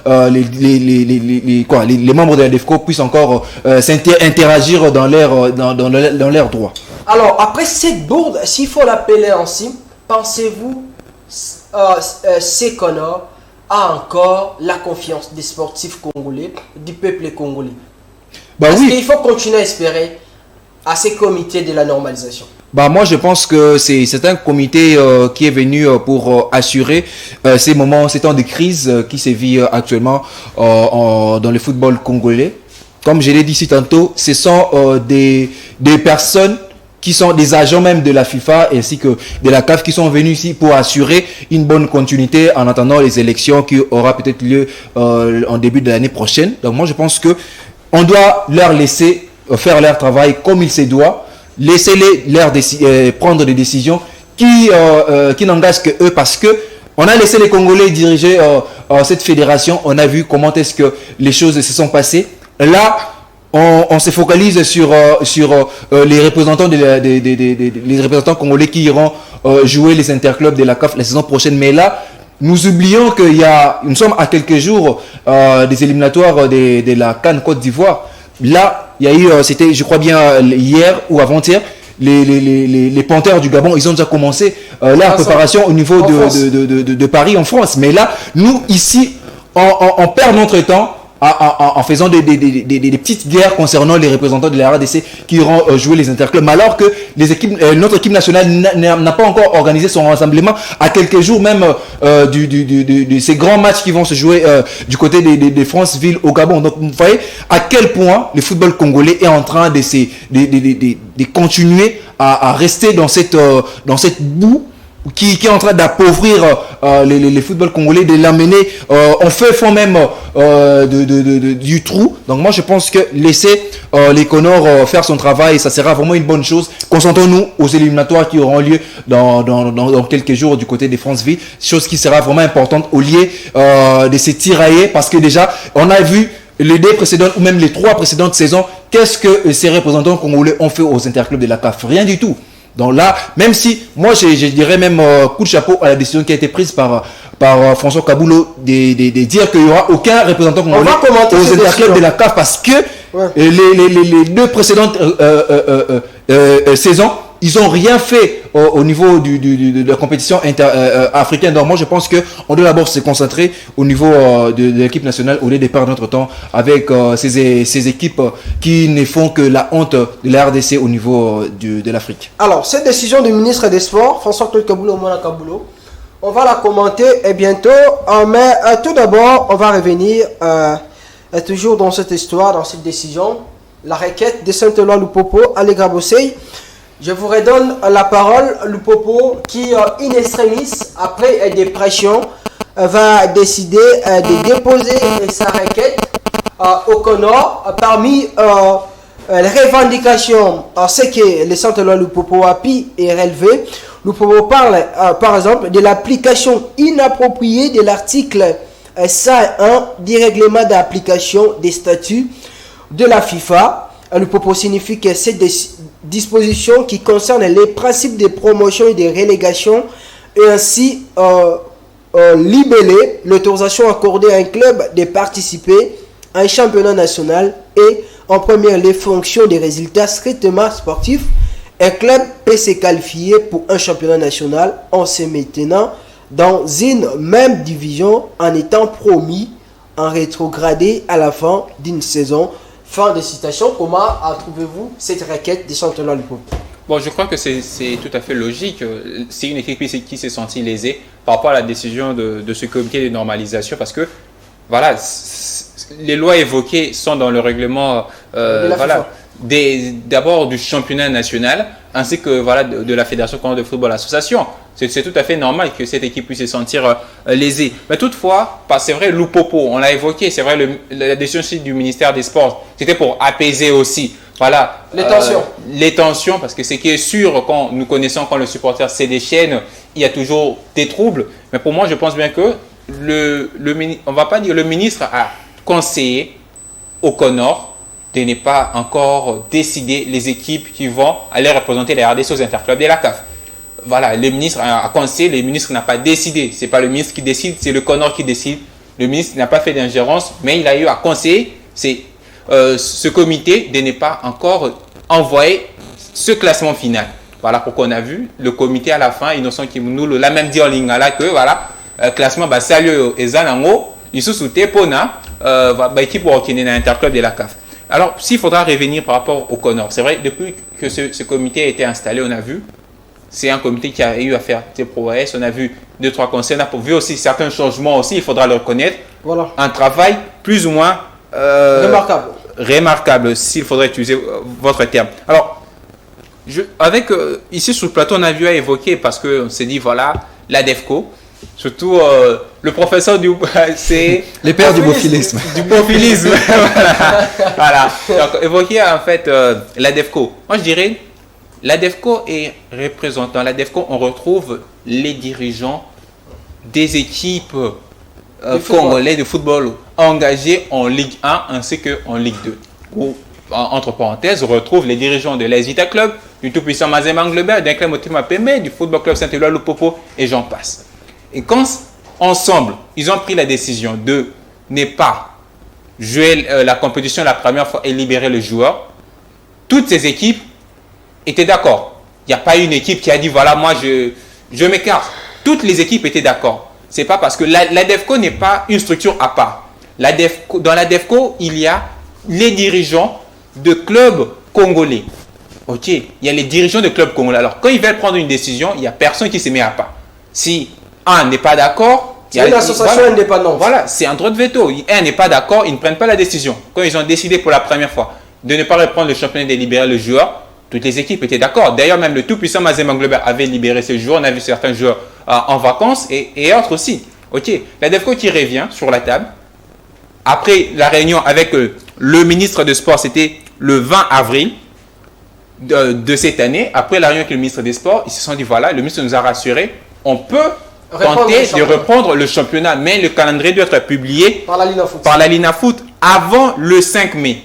les membres de la DEFCO puissent encore interagir dans leurs droits. Alors, après cette bourde, s'il faut l'appeler ainsi, pensez-vous ces CONOR a encore la confiance des sportifs congolais, du peuple congolais? Parce qu'il faut continuer à espérer à ces comités de la normalisation. Moi je pense que c'est un comité qui est venu pour assurer ces temps de crise qui se vit actuellement dans le football congolais. Comme je l'ai dit ici tantôt, ce sont des personnes qui sont des agents même de la FIFA ainsi que de la CAF qui sont venus ici pour assurer une bonne continuité en attendant les élections qui aura peut-être lieu en début de l'année prochaine. Donc moi je pense que on doit leur laisser faire leur travail comme il se doit, laissez-les prendre des décisions qui n'engagent que eux, parce que on a laissé les Congolais diriger cette fédération, on a vu comment est-ce que les choses se sont passées. Là, on se focalise sur les représentants les représentants congolais qui iront jouer les interclubs de la CAF la saison prochaine, mais là nous oublions que nous sommes à quelques jours des éliminatoires de la CAN Côte d'Ivoire. Là, il y a eu, c'était, je crois bien, hier ou avant-hier, les Panthères du Gabon, ils ont déjà commencé leur préparation au niveau de Paris, en France. Mais là, nous, ici, on perd notre temps en faisant des petites guerres concernant les représentants de la RDC qui iront jouer les interclubs, alors que notre équipe nationale n'a pas encore organisé son rassemblement à quelques jours même de ces grands matchs qui vont se jouer du côté de Franceville au Gabon. Donc vous voyez à quel point le football congolais est en train de continuer à rester dans cette boue qui est en train d'appauvrir les footballs congolais, de l'amener en fond même du trou. Donc moi je pense que laisser les Conors faire son travail, ça sera vraiment une bonne chose. Concentrons-nous aux éliminatoires qui auront lieu dans quelques jours du côté de Franceville, chose qui sera vraiment importante au lieu de se tirailler, parce que déjà on a vu les 2 précédentes ou même les 3 précédentes saisons, qu'est-ce que ces représentants congolais ont fait aux interclubs de la CAF? Rien du tout. Donc là, même si, moi je dirais même coup de chapeau à la décision qui a été prise par François Kaboulou de dire qu'il n'y aura aucun représentant congolais aux interclubs de la CAF, parce que les 2 précédentes saisons, ils n'ont rien fait au niveau de la compétition africaine. Donc moi je pense qu'on doit d'abord se concentrer au niveau de l'équipe nationale au lieu de perdre notre temps avec ces équipes qui ne font que la honte de la RDC au niveau de l'Afrique. Alors, cette décision du ministre des Sports, François-Claude Kaboulou, Mona Kaboulou, on va la commenter et bientôt. Mais tout d'abord, on va revenir toujours dans cette histoire, dans cette décision. La requête de Saint-Éloi Lupopo, Ali Grabossey. Je vous redonne la parole. Lupopo, qui in extremis, après des pressions, va décider de déposer sa requête au Conor. Parmi les revendications, ce que le Saint-Éloi Lupopo a pu est relevé. Lupopo parle, par exemple, de l'application inappropriée de l'article 101 du règlement d'application des statuts de la FIFA. Lupopo signifie que cette disposition qui concerne les principes de promotion et de relégation et ainsi libeller l'autorisation accordée à un club de participer à un championnat national et en première les fonctions des résultats strictement sportifs. Un club peut se qualifier pour un championnat national en se maintenant dans une même division en étant promis en rétrogradé à la fin d'une saison. Fin de citation. Comment trouvez-vous cette requête de Saint-Éloi Lupopo? Bon, je crois que c'est tout à fait logique. C'est une équipe qui s'est sentie lésée par rapport à la décision de ce comité de normalisation parce que, voilà, les lois évoquées sont dans le règlement d'abord du championnat national ainsi que voilà, de la Fédération congolaise de football association. C'est tout à fait normal que cette équipe puisse se sentir lésée. Mais toutefois, c'est vrai, Lupopo, on l'a évoqué, c'est vrai, la décision aussi du ministère des Sports, c'était pour apaiser aussi. Voilà, les tensions, parce que c'est qui est sûr, quand nous connaissons quand le supporter se déchaîne, il y a toujours des troubles. Mais pour moi, je pense bien que on va pas dire le ministre a conseillé au Conor de ne pas encore décider les équipes qui vont aller représenter les RDC aux interclubs de la CAF. Voilà, le ministre a conseillé, le ministre n'a pas décidé. Ce n'est pas le ministre qui décide, c'est le Conor qui décide. Le ministre n'a pas fait d'ingérence, mais il a eu à conseiller ce comité de ne pas encore envoyer ce classement final. Voilà pourquoi on a vu le comité à la fin, Innocent Kimounou l'a même dit en lingala que voilà, classement salut Ezanango, il se soutient Pona, équipe pour qui est dans l'interclub de la CAF. Alors, s'il faudra revenir par rapport au Conor, c'est vrai, depuis que ce comité a été installé, on a vu, c'est un comité qui a eu à faire des prouesses, on a vu 2-3 conseils, on a vu aussi certains changements aussi, il faudra le reconnaître. Voilà. Un travail plus ou moins remarquable, s'il faudrait utiliser votre terme. Alors, ici sur le plateau, on a vu à évoquer, parce qu'on s'est dit, voilà, la DEFCO, surtout le professeur c'est les pères du bofilisme. Du bofilisme. Voilà. Donc, évoquer en fait la DEFCO. Moi, je dirais, la DEFCO est représentant. La DEFCO, on retrouve les dirigeants des équipes congolais de football engagés en Ligue 1 ainsi qu'en Ligue 2. Où, entre parenthèses, on retrouve les dirigeants de l'AS Vita Club, du tout-puissant Mazembe Anglebert, d'un club Motema Pembe, du Football Club Saint-Éloi Lupopo, et j'en passe. Et quand, ensemble, ils ont pris la décision de ne pas jouer la compétition la première fois et libérer le joueur, toutes ces équipes étaient d'accord. Il n'y a pas une équipe qui a dit, voilà, moi, je m'écarte. Toutes les équipes étaient d'accord. Ce n'est pas parce que la DEFCO n'est pas une structure à part. Dans la DEFCO, il y a les dirigeants de clubs congolais. Ok, il y a les dirigeants de clubs congolais. Alors, quand ils veulent prendre une décision, il n'y a personne qui se met à part. Si un n'est pas d'accord, c'est une association indépendante. Voilà, c'est un droit de veto. Un n'est pas d'accord, ils ne prennent pas la décision. Quand ils ont décidé pour la première fois de ne pas reprendre le championnat et de libérer le joueur, toutes les équipes étaient d'accord. D'ailleurs, même le tout-puissant Mazembe Anglebert avait libéré ce joueur. On a vu certains joueurs en vacances et autres aussi. Ok, la DEFCO qui revient sur la table. Après la réunion avec le ministre des Sports, c'était le 20 avril de cette année. Après la réunion avec le ministre des Sports, ils se sont dit, voilà, le ministre nous a rassuré, on peut tenter de reprendre le championnat, mais le calendrier doit être publié par la Linafoot avant le 5 mai.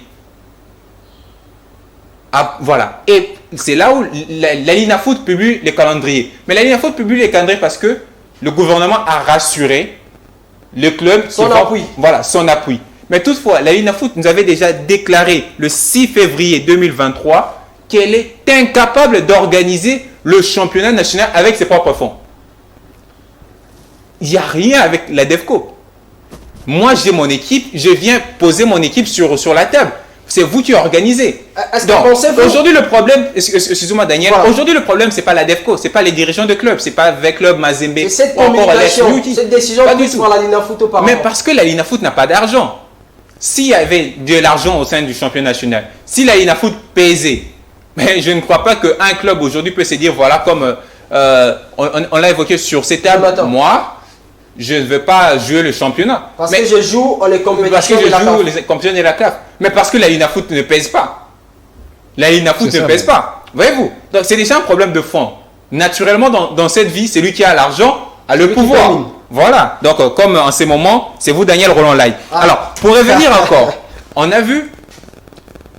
Ah, voilà. Et c'est là où la Linafoot publie les calendriers. Mais la Linafoot publie les calendriers parce que le gouvernement a rassuré le club. Son appui. Voilà, son appui. Mais toutefois, la Linafoot nous avait déjà déclaré le 6 février 2023 qu'elle est incapable d'organiser le championnat national avec ses propres fonds. Il n'y a rien avec la DEFCO. Moi, j'ai mon équipe, je viens poser mon équipe sur la table. C'est vous qui organisez. Donc, aujourd'hui, le problème, excusez-moi Daniel, voilà. Aujourd'hui, le problème, ce n'est pas la DEFCO, ce n'est pas les dirigeants de club, ce n'est pas avec club Mazembe. Et cette communication, cette décision prise par la Linafoot auparavant. Mais parce que la Linafoot n'a pas d'argent. S'il y avait de l'argent au sein du championnat national, si la Linafoot pesait, mais je ne crois pas qu'un club aujourd'hui peut se dire, voilà, comme on l'a évoqué sur ces tables, moi, je ne veux pas jouer le championnat. Parce que je joue les compétitions de la CAF. Les compétitions de la CAF. Mais parce que la Linafoot ne pèse pas. La Linafoot ne pèse pas. Voyez-vous? Donc c'est déjà un problème de fond. Naturellement, dans cette vie, c'est lui qui a l'argent, a le pouvoir. Voilà. Donc comme en ces moments, c'est vous Daniel Roland Lai. Alors, pour revenir encore, on a vu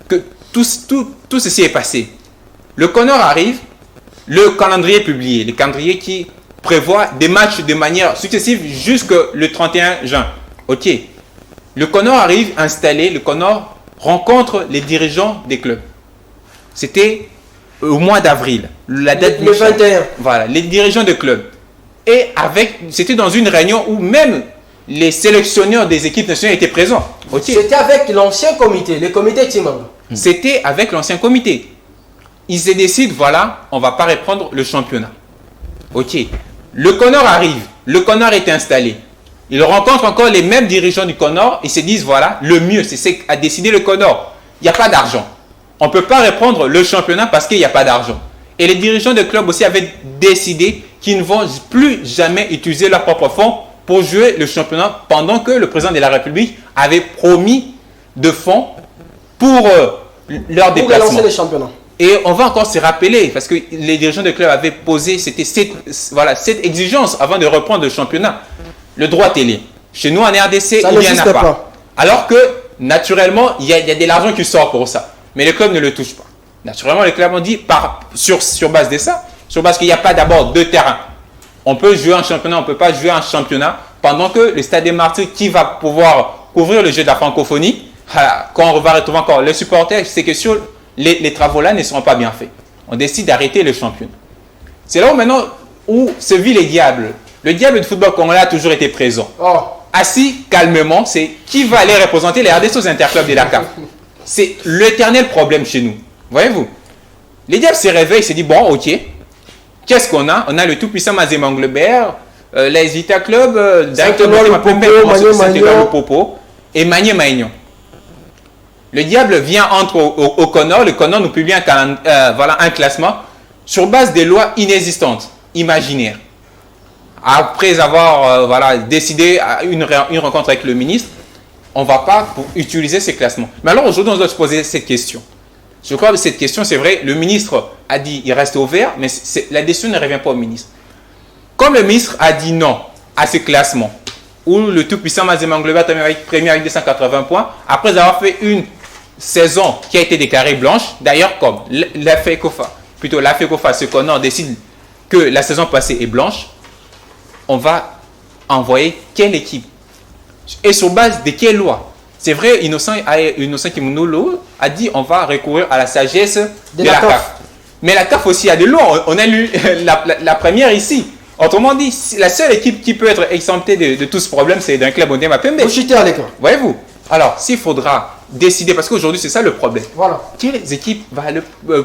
que tout ceci est passé. Le Connor arrive, le calendrier est publié. Le calendrier qui prévoit des matchs de manière successive jusqu'au 31 juin. Ok. Le Connor arrive installé, le Connor rencontre les dirigeants des clubs. C'était au mois d'avril, la date le 21. Voilà, les dirigeants des clubs. Et c'était dans une réunion où même les sélectionneurs des équipes nationales étaient présents. Okay. C'était avec l'ancien comité, le comité Timang. C'était avec l'ancien comité. Ils se décident, voilà, on ne va pas reprendre le championnat. Ok. Le Connor arrive, le Connor est installé. Ils rencontrent encore les mêmes dirigeants du Connor et se disent, voilà, le mieux, c'est ce qu'a décidé le Connor. Il n'y a pas d'argent. On ne peut pas reprendre le championnat parce qu'il n'y a pas d'argent. Et les dirigeants de club aussi avaient décidé qu'ils ne vont plus jamais utiliser leurs propres fonds pour jouer le championnat pendant que le président de la République avait promis de fonds pour leur déplacement. Pour relancer le championnat. Et on va encore se rappeler, parce que les dirigeants de club avaient posé cette exigence avant de reprendre le championnat. Le droit télé. Chez nous en RDC, il n'y en a pas. Alors que, naturellement, il y a de l'argent qui sort pour ça. Mais les clubs ne le touchent pas. Naturellement, les clubs ont dit, sur base de ça, sur base qu'il n'y a pas d'abord deux terrains. On peut jouer un championnat, on ne peut pas jouer un championnat, pendant que le Stade des Martyrs, qui va pouvoir couvrir le jeu de la francophonie, quand on va retrouver encore les supporters, c'est que sur les travaux là ne seront pas bien faits. On décide d'arrêter le championnat. C'est là où maintenant où se vit les diables. Le diable du football congolais a toujours été présent. Assis calmement, c'est qui va aller représenter les RDC aux interclubs de la CAF. C'est l'éternel problème chez nous. Voyez-vous? Les diables se réveillent, se disent, bon, ok, qu'est-ce qu'on a? On a le tout-puissant Mazembe Anglebert, l'Hésita Club, directement le Popo, et Magné-Maignan. Le diable vient entre au Connor, le Connor nous publie un classement sur base des lois inexistantes, imaginaires. Après avoir décidé une rencontre avec le ministre, on ne va pas utiliser ces classements. Mais alors aujourd'hui, on doit se poser cette question. Je crois que cette question, c'est vrai, le ministre a dit il reste ouvert, mais la décision ne revient pas au ministre. Comme le ministre a dit non à ce classement, où le tout-puissant Mazembe Anglebert premier avec 280 points, après avoir fait une saison qui a été déclarée blanche, d'ailleurs comme la FECOFA, ce qu'on en décide que la saison passée est blanche, on va envoyer quelle équipe et sur base de quelle loi? C'est vrai, Innocent Kimunolo a dit on va recourir à la sagesse de la CAF. Mais la CAF aussi a des lois. On a lu la première ici. Autrement dit, la seule équipe qui peut être exemptée de tout ce problème, c'est d'un club Ondema Pembe. Voyez-vous? Alors, s'il faudra décider, parce qu'aujourd'hui, c'est ça le problème. Voilà. Quelles équipes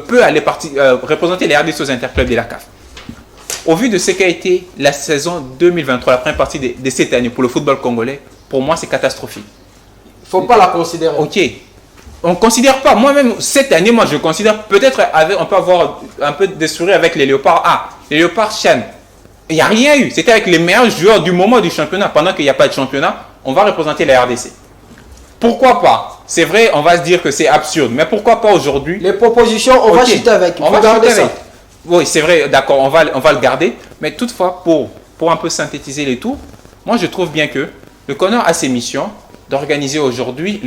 peut aller représenter les RDC aux interclubs de la CAF? Au vu de ce qu'a été la saison 2023, la première partie de cette année pour le football congolais, pour moi, c'est catastrophique. Il ne faut pas la considérer. Ok. On ne considère pas. Moi-même, cette année, je considère peut-être on peut avoir un peu de sourire avec les Léopards A. Les Léopards Chan. Il n'y a rien eu. C'était avec les meilleurs joueurs du moment du championnat. Pendant qu'il n'y a pas de championnat, on va représenter la RDC. Pourquoi pas? C'est vrai, on va se dire que c'est absurde. Mais pourquoi pas aujourd'hui? Les propositions, on va chuter avec. On va garder ça. Oui, c'est vrai, d'accord, on va le garder. Mais toutefois, pour un peu synthétiser les tours, moi je trouve bien que le Connor a ses missions d'organiser aujourd'hui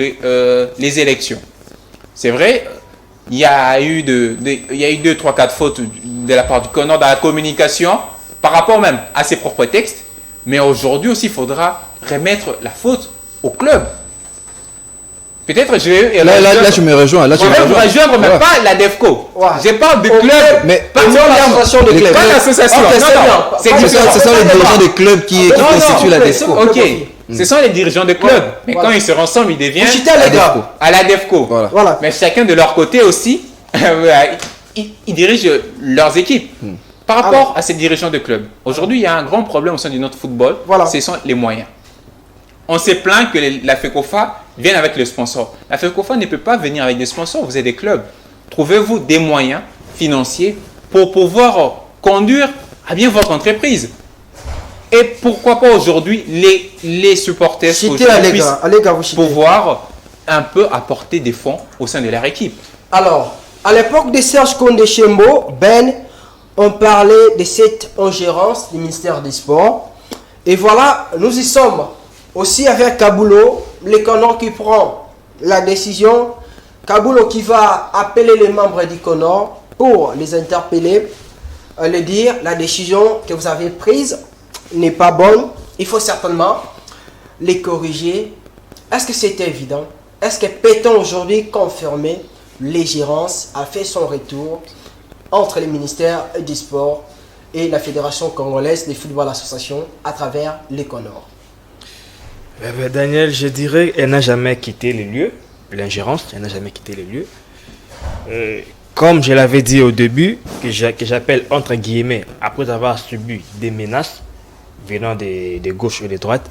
les élections. C'est vrai, il y a eu 2, 3, 4 fautes de la part du Connor dans la communication par rapport même à ses propres textes. Mais aujourd'hui aussi, il faudra remettre la faute au club. Peut-être je vais... Là, je me rejoins. Là, je vais vous rejoindre, mais pas la DEFCO. Je parle de club. Mais pas l'association de clubs. Pas l'association. Ce sont les dirigeants des clubs qui constituent la DEFCO. Ok. Ce sont les dirigeants de club. Mais quand ils se rassemblent, ils deviennent à la DEFCO. Voilà. Mais chacun de leur côté aussi, ils dirigent leurs équipes. Par rapport à ces dirigeants de club, aujourd'hui, il y a un grand problème au sein de notre football. Ce sont les moyens. On s'est plaint que la FECOFA vienne avec le sponsor. La FECOFA ne peut pas venir avec des sponsors, vous êtes des clubs. Trouvez-vous des moyens financiers pour pouvoir conduire à bien votre entreprise. Et pourquoi pas aujourd'hui, les supporters puissent pouvoir un peu apporter des fonds au sein de leur équipe. Alors, à l'époque de Serge Kondé-Chembo, on parlait de cette ingérence du ministère des Sports. Et voilà, nous y sommes. Aussi avec Kaboulo, le Conor qui prend la décision. Kaboulo qui va appeler les membres du Conor pour les interpeller, les dire la décision que vous avez prise n'est pas bonne. Il faut certainement les corriger. Est-ce que c'est évident? Est-ce que peut-on aujourd'hui confirmer l'ingérence a fait son retour entre le ministère du Sport et la Fédération congolaise de football association à travers les Conor? Daniel, je dirais qu'elle n'a jamais quitté les lieux. L'ingérence, elle n'a jamais quitté les lieux. Comme je l'avais dit au début, que j'appelle entre guillemets, après avoir subi des menaces venant des gauches et des droites.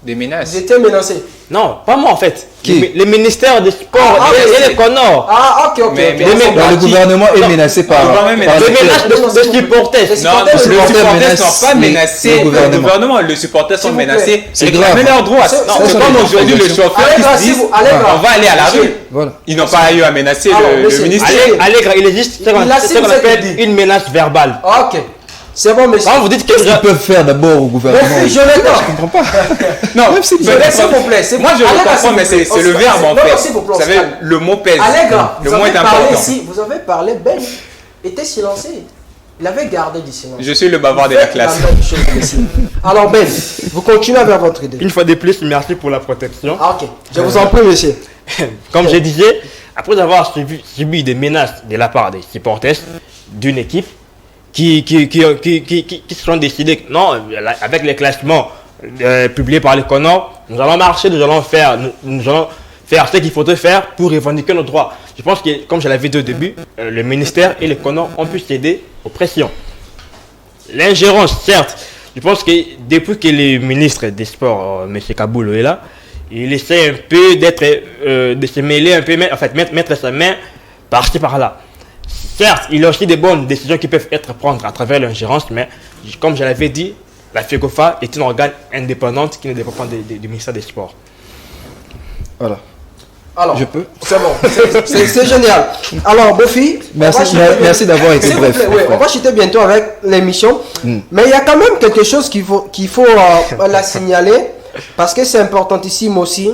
Des menaces. Vous étiez menacé? Non, pas moi en fait. Les ministères des Sports et les Conor. Ok. Le gouvernement est menacé par les menaces de supporters. Non, les supporters ne sont pas menacés. Le gouvernement, les supporters sont menacés. C'est grave. Mais leur droit. C'est comme aujourd'hui le chauffeur qui dit on va aller à la rue. Ils n'ont pas eu à menacer le ministère. Allègre, il existe ce qu'on appelle une menace verbale. Ok. C'est bon, monsieur. Vous dites qu'est-ce qu'ils peuvent faire d'abord au gouvernement? Je ne comprends pas. Non, s'il vous plaît. Moi, je le comprends, mais c'est le verbe en fait. Vous savez, le mot pèse. Le mot est important. Vous avez parlé, était silencieux. Il avait gardé du silence. Je suis le bavard de la classe. Alors, vous continuez avec votre idée. Une fois de plus, merci pour la protection. Ok. Je vous en prie, monsieur. Comme je disais, après avoir subi des menaces de la part des supporters d'une équipe, qui se sont décidés, non, avec les classements publiés par les Conor, nous allons marcher, nous allons faire ce qu'il faudrait faire pour revendiquer nos droits. Je pense que, comme je l'avais dit au début, le ministère et les Conor ont pu céder aux pressions. L'ingérence, certes, je pense que depuis que le ministre des Sports, M. Kaboulo, est là, il essaie un peu de se mêler un peu, en fait, mettre sa main par-ci par-là. Certes, il y a aussi des bonnes décisions qui peuvent être prises à travers l'ingérence, mais comme je l'avais dit, la FECOFA est un organe indépendant qui ne dépend pas du ministère des Sports. Voilà. Alors, je peux. C'est bon, c'est génial. Alors, Bofi, merci d'avoir été bref. On va chuter bientôt avec l'émission, mais il y a quand même quelque chose qu'il faut la signaler, parce que c'est importantissime aussi.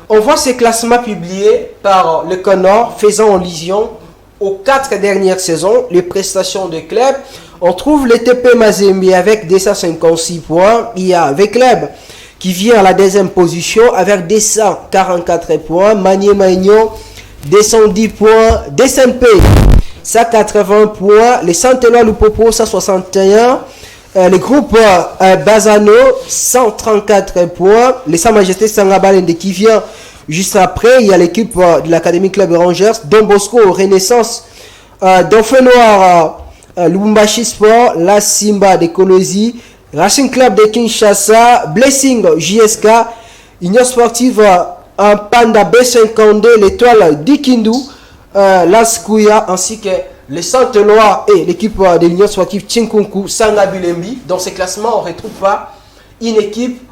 On voit ces classements publiés par le Conor faisant allusion aux 4 dernières saisons, les prestations de club. On trouve le TP Mazembe avec 256 points. Il y a Vecleb qui vient à la deuxième position avec 244 points. Manier Magnon, 210 points. DSMP, 180 points. Les Saint-Éloi Lupopo, 161. Le groupe Bazano, 134 points. Les Sa-Majesté Sangabalende qui vient juste après. Il y a l'équipe de l'Académie Club Rangers, Don Bosco, Renaissance, Dauphin Noir, Lubumbashi Sport, La Simba de Kolosi, Racing Club de Kinshasa, Blessing JSK, Union Sportive Panda B52, l'Étoile d'Ikindu, Las Kuya, ainsi que les Saint-Éloi et l'équipe de l'Union Sportive Tchinkunku, Sangabulembi. Dans ces classements, on ne retrouve pas une équipe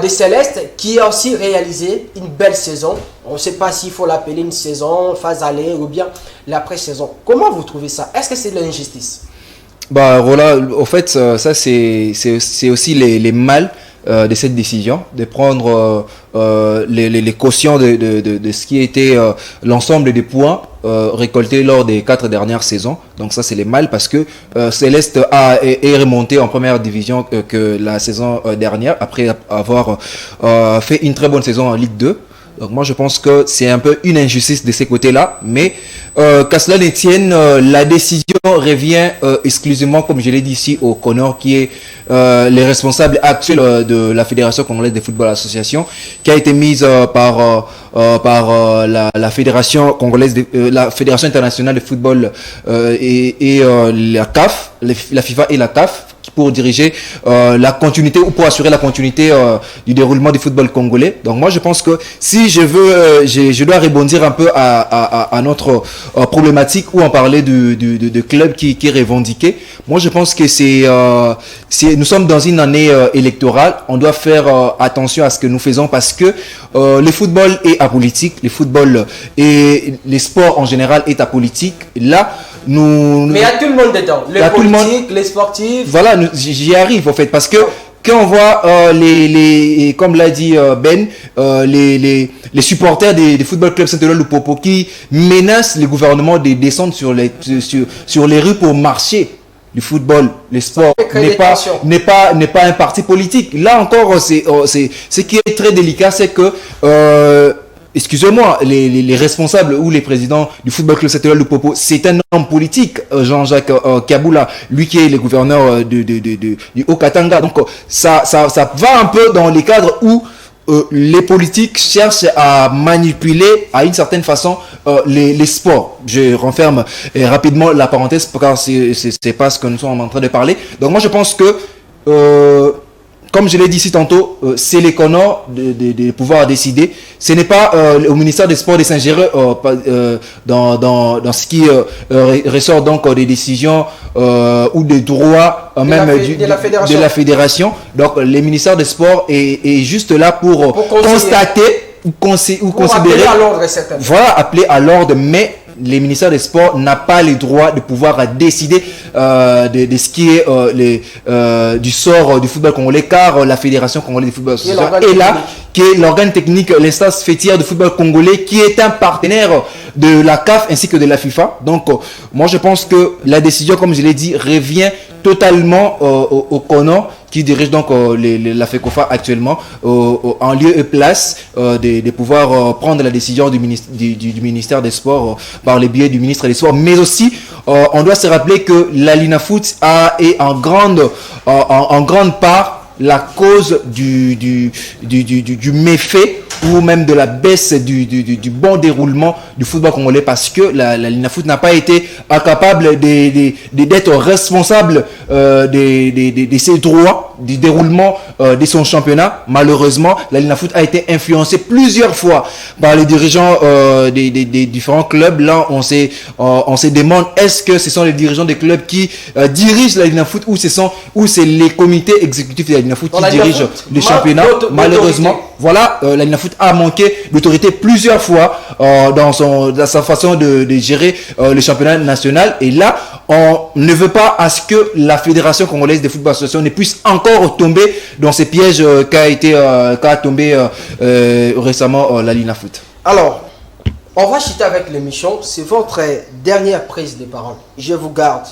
des Célestes qui a aussi réalisé une belle saison. On ne sait pas s'il faut l'appeler une saison, phase aller ou bien l'après-saison. Comment vous trouvez ça? Est-ce que c'est de l'injustice? Voilà, au fait, ça c'est aussi les mal de cette décision, de prendre les quotients de ce qui était l'ensemble des points récoltés lors des 4 dernières saisons. Donc ça c'est les mal parce que Céleste est remonté en première division que la saison dernière après avoir fait une très bonne saison en Ligue 2. Donc moi je pense que c'est un peu une injustice de ces côtés-là, mais qu'à cela ne tienne, la décision revient exclusivement, comme je l'ai dit ici, au CONOR, qui est les responsables actuels de la Fédération Congolaise de Football Association, qui a été mise par la Fédération Congolaise, la Fédération Internationale de Football et la CAF, la FIFA et la CAF, pour diriger la continuité ou pour assurer la continuité du déroulement du football congolais. Donc moi je pense que si je veux, je dois rebondir un peu à notre problématique où on parlait de clubs qui est revendiqué. Moi je pense que nous sommes dans une année électorale. On doit faire attention à ce que nous faisons parce que le football est apolitique, le football et les sports en général est apolitique. Là, mais il y a tout le monde dedans, les politiques, les sportifs. Voilà, j'y arrive en fait parce que quand on voit comme l'a dit Ben, les supporters des football clubs Saint-Eloi Lupopo qui menacent le gouvernement de descendre sur les rues pour marcher. Du football, le sport n'est pas un parti politique. Là encore, ce qui est très délicat, c'est que excusez-moi, les responsables ou les présidents du football club Saint-Eloi Lupopo, c'est un homme politique, Jean-Jacques Kabula, lui qui est le gouverneur du Haut-Katanga. Donc ça va un peu dans les cadres où les politiques cherchent à manipuler à une certaine façon les sports. Je renferme rapidement la parenthèse car c'est pas ce que nous sommes en train de parler. Donc moi je pense que comme je l'ai dit ici tantôt, c'est les CONOR de pouvoir décider. Ce n'est pas au ministère des Sports de s'ingérer dans ce qui ressort donc des décisions ou des droits de la fédération. Donc, le ministère des Sports est juste là pour constater ou considérer. Appeler à l'ordre, certainement. Voilà, appeler à l'ordre, mais les ministères des Sports n'a pas le droit de pouvoir décider de ce qui est du sort du football congolais, car la Fédération Congolaise de Football Association est là, qui est l'organe technique, l'instance fêtière du football congolais, qui est un partenaire de la CAF ainsi que de la FIFA. Donc, moi je pense que la décision, comme je l'ai dit, revient totalement au CONOR, qui dirige donc la FECOFA actuellement, en lieu et place de pouvoir prendre la décision du ministère des Sports par le biais du ministre des Sports. Mais aussi, on doit se rappeler que la Linafoot est en grande part la cause du méfait ou même de la baisse du bon déroulement du football congolais, parce que la Linafoot n'a pas été capable d'être responsable de ses droits, du déroulement de son championnat. Malheureusement, la Linafoot a été influencée plusieurs fois par les dirigeants des différents clubs. Là, on se demande, est-ce que ce sont les dirigeants des clubs qui dirigent la Linafoot ou c'est les comités exécutifs de la Linafoot qui dirigent le championnat. Malheureusement, voilà, la Linafoot a manqué d'autorité plusieurs fois dans sa façon de gérer le championnat national. Et là, on ne veut pas à ce que la Fédération Congolaise de Football Association ne puisse encore tomber dans ces pièges qu'a tombé récemment la Linafoot. Alors, on va chuter avec l'émission. C'est votre dernière prise de parole. Je vous garde.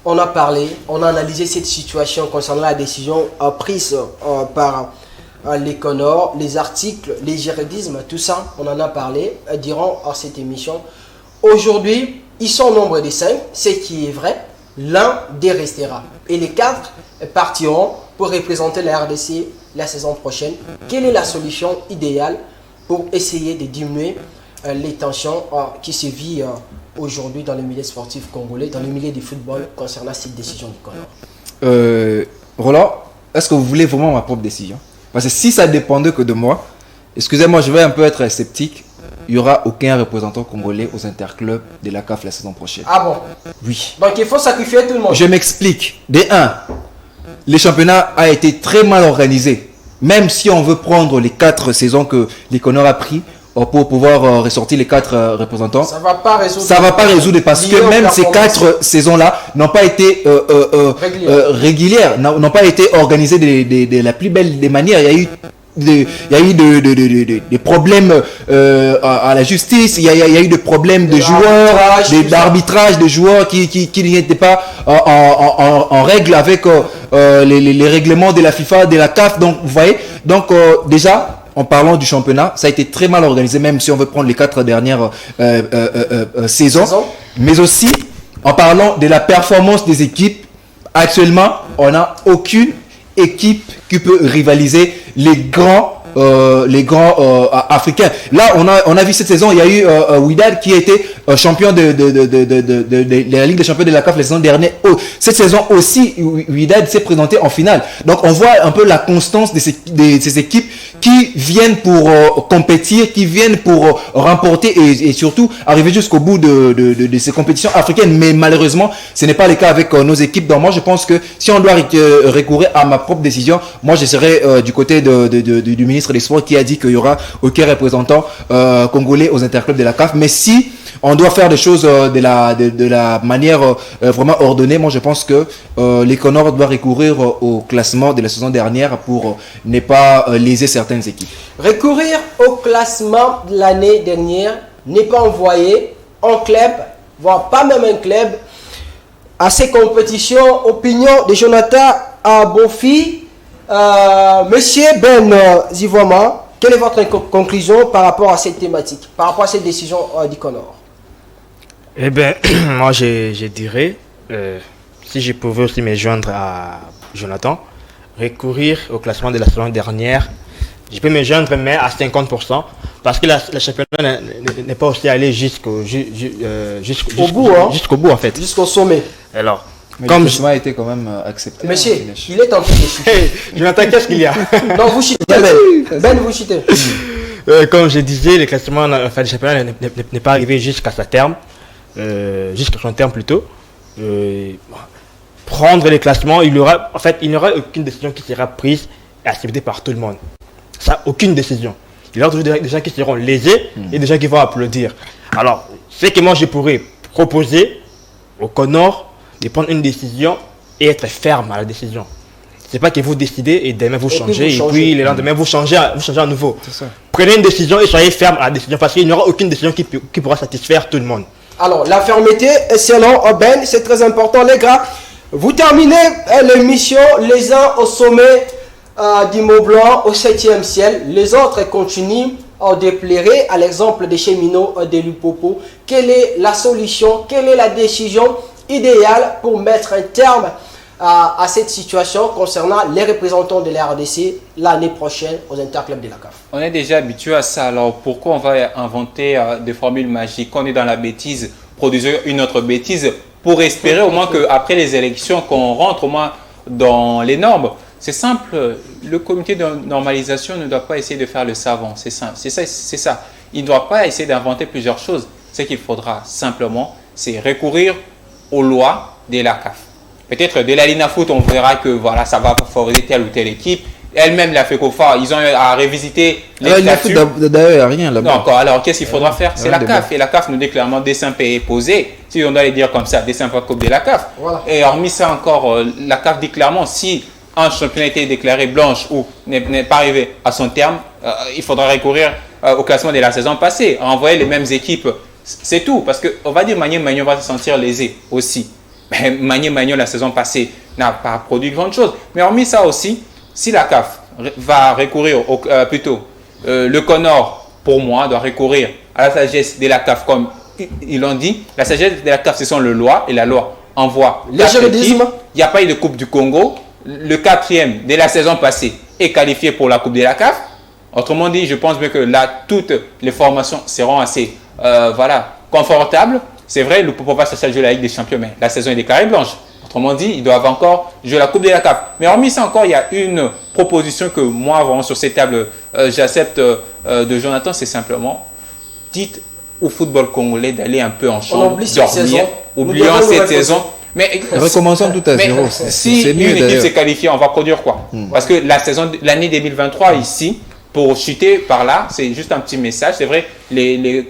On a parlé, on a analysé cette situation concernant la décision prise par les CONOR, les articles, les juridismes, tout ça, on en a parlé durant cette émission. Aujourd'hui, ils sont au nombre de 5, ce qui est vrai. L'un des restera. Et les 4 partiront pour représenter la RDC la saison prochaine. Quelle est la solution idéale pour essayer de diminuer les tensions qui se vivent aujourd'hui dans le milieu sportif congolais, dans le milieu du football, concernant cette décision du CONOR? Roland, est-ce que vous voulez vraiment ma propre décision? Parce que si ça dépendait que de moi, excusez-moi, je vais un peu être sceptique, il n'y aura aucun représentant congolais aux interclubs de la CAF la saison prochaine. Ah bon? Oui. Donc il faut sacrifier tout le monde. Je m'explique. De 1, le championnat a été très mal organisé. Même si on veut prendre les 4 saisons que les CONOR a pris pour pouvoir ressortir les 4 représentants, ça va pas résoudre parce que même ces 4 saisons-là n'ont pas été régulières, n'ont pas été organisées de la plus belle des manières. Il y a eu des problèmes à la justice, il y a eu des problèmes de joueurs, d'arbitrage de joueurs qui n'étaient pas en règle avec les règlements de la FIFA, de la CAF. Donc, vous voyez, déjà, en parlant du championnat, ça a été très mal organisé, même si on veut prendre les 4 dernières saisons. Mais aussi, en parlant de la performance des équipes, actuellement, on n'a aucune équipe qui peut rivaliser les grands africains. Là, on a vu cette saison, il y a eu Wydad qui a été champion de la Ligue des champions de la CAF la saison dernière. Cette saison aussi, Wydad s'est présenté en finale. Donc, on voit un peu la constance de ces équipes qui viennent pour compétir, qui viennent pour remporter et surtout arriver jusqu'au bout de ces compétitions africaines. Mais malheureusement, ce n'est pas le cas avec nos équipes. Donc, moi, je pense que si on doit recourir à ma propre décision, moi, je serai du côté du ministre des Sports qui a dit qu'il y aura aucun représentant congolais aux interclubs de la CAF. Mais si on doit faire des choses de la manière vraiment ordonnée, moi je pense que les Conors doivent recourir au classement de la saison dernière pour ne pas léser certaines équipes. Recourir au classement de l'année dernière, n'est pas envoyer un club, voire pas même un club, à ces compétitions. Opinion de Jonathan Bonfi. Monsieur Ben Zivoama, quelle est votre conclusion par rapport à cette thématique, par rapport à cette décision du Conor? Eh bien, moi je dirais, si je pouvais aussi me joindre à Jonathan, recourir au classement de la saison dernière, je peux me joindre mais à 50%, parce que le championnat n'est pas aussi allé jusqu'au bout, hein? Jusqu'au bout en fait. Jusqu'au sommet. Alors, mais comme le classement a été quand même accepté. Monsieur, il est en train de chuter. Hey, Jonathan, qu'est-ce qu'il y a? Non, vous chutez, Ben, vous chutez. Comme je disais, le classement, enfin, le championnat n'est pas arrivé jusqu'à sa terme, jusqu'à son terme plutôt. Prendre les classements, il n'y aura aucune décision qui sera prise et acceptée par tout le monde. Ça, aucune décision. Il y aura toujours des gens qui seront lésés et des gens qui vont applaudir. Alors, ce que moi je pourrais proposer au Conor, de prendre une décision et être ferme à la décision. C'est pas que vous décidez et demain vous changez et puis le lendemain vous changez à nouveau. Prenez une décision et soyez ferme à la décision parce qu'il n'y aura aucune décision qui pourra satisfaire tout le monde. Alors, la fermeté, selon Ben, c'est très important, les gars. Vous terminez l'émission, les uns au sommet du Mont Blanc, au 7e ciel. Les autres continuent à déplérer, à l'exemple des cheminots de Lupopo. Quelle est la solution? Quelle est la décision idéale pour mettre un terme à cette situation concernant les représentants de la RDC l'année prochaine aux interclubs de la CAF? On est déjà habitué à ça, alors pourquoi on va inventer des formules magiques? On est dans la bêtise, produisons une autre bêtise pour espérer au moins qu'après les élections, qu'on rentre au moins dans les normes. C'est simple, le comité de normalisation ne doit pas essayer de faire le savant, c'est simple, c'est ça. Il ne doit pas essayer d'inventer plusieurs choses. Ce qu'il faudra simplement, c'est recourir aux lois de la CAF. Peut-être de la Lina Foot, on verra que voilà, ça va favoriser telle ou telle équipe. Elle-même, la FECOFA, ils ont à revisiter les statuts. D'ailleurs, il n'y a rien là-bas. Non, encore. Alors, qu'est-ce qu'il faudra faire? C'est la CAF. Et la CAF nous dit clairement dessin payé posé. Si on doit les dire comme ça, dessin pas coupe de la CAF. Voilà. Et hormis ça encore, la CAF dit clairement si un championnat a été déclaré blanche ou n'est pas arrivé à son terme, il faudra recourir au classement de la saison passée, envoyer les mêmes équipes. C'est tout, parce qu'on va dire Magné Magnon va se sentir lésé aussi. Mais Magné Magnon, la saison passée, n'a pas produit grand chose. Mais hormis ça aussi, si la CAF va recourir, le Conor, pour moi, doit recourir à la sagesse de la CAF, comme ils l'ont dit. La sagesse de la CAF, ce sont les lois, et la loi envoie. Il n'y a pas eu de Coupe du Congo. Le 4e de la saison passée est qualifié pour la Coupe de la CAF. Autrement dit, je pense bien que là, toutes les formations seront assez confortables. C'est vrai, le Popo va chercher jouer la Ligue des Champions, mais la saison est déclarée blanche. Autrement dit, ils doivent encore jouer la Coupe de la CAF. Mais hormis ça encore, il y a une proposition que moi, vraiment sur cette table, j'accepte de Jonathan, c'est simplement, dites au football congolais d'aller un peu en chambre, dormir, oublions cette saison. Mais recommençons tout à zéro. Si une équipe s'est qualifiée, on va produire quoi? Parce que l'année 2023 ici, pour chuter par là, c'est juste un petit message. C'est vrai, les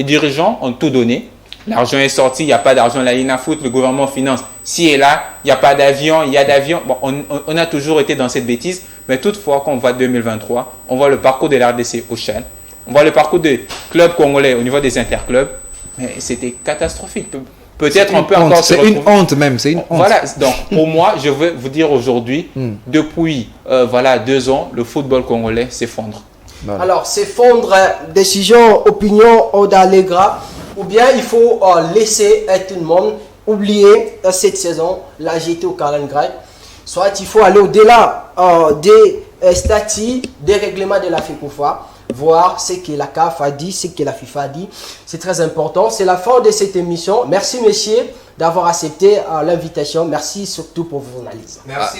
dirigeants ont tout donné. L'argent est sorti, il n'y a pas d'argent. La Lina Foot, le gouvernement finance. Si et là, il n'y a pas d'avion, il y a d'avion. Bon, on a toujours été dans cette bêtise. Mais toutefois, quand on voit 2023, on voit le parcours de l'RDC au Chad. On voit le parcours des clubs congolais au niveau des interclubs. Mais c'était catastrophique. peut-être on peut encore se C'est une retrouver. honte même, c'est une honte. Voilà, donc pour moi, je veux vous dire aujourd'hui, depuis 2 ans, le football congolais s'effondre. Voilà. Alors, s'effondre, décision, opinion d'Allegra, ou bien il faut laisser tout le monde oublier cette saison, la GT au Kaliningrad. Soit il faut aller au-delà des statuts, des règlements de la FECOFA, voir ce que la CAF a dit, ce que la FIFA a dit. C'est très important. C'est la fin de cette émission. Merci, messieurs, d'avoir accepté l'invitation. Merci surtout pour vos analyses.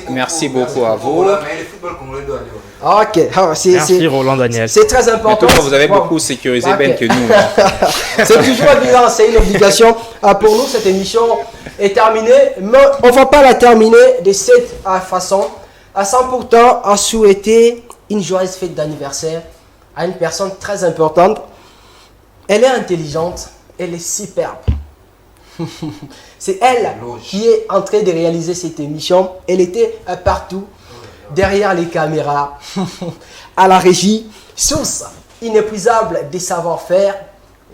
Merci beaucoup à vous. Mais le football congolais doit aller. Ok. Merci Roland Daniel. C'est très En important. tout cas, vous avez Bon. beaucoup sécurisé Ok. Ben que nous. C'est toujours évident, c'est une obligation. Pour nous, cette émission est terminée, mais on ne va pas la terminer de cette façon. Sans pourtant souhaiter une joyeuse fête d'anniversaire à une personne très importante. Elle est intelligente, elle est superbe. C'est elle qui est en train de réaliser cette émission. Elle était partout, derrière les caméras, à la régie. Source inépuisable des savoir-faire,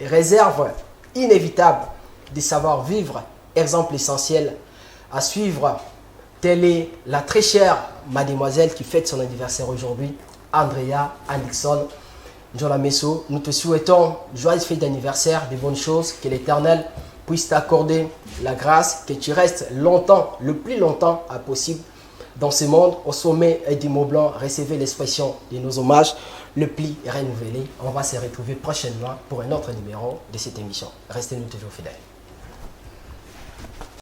réserve inévitable des savoir-vivre, exemple essentiel à suivre. Telle est la très chère mademoiselle qui fête son anniversaire aujourd'hui, Andrea Anderson. Jola Messo, nous te souhaitons joyeuse fête d'anniversaire, de bonnes choses, que l'Éternel puisse t'accorder la grâce, que tu restes longtemps, le plus longtemps possible dans ce monde. Au sommet du Mont Blanc, recevez l'expression de nos hommages, le pli renouvelé. On va se retrouver prochainement pour un autre numéro de cette émission. Restez-nous toujours fidèles.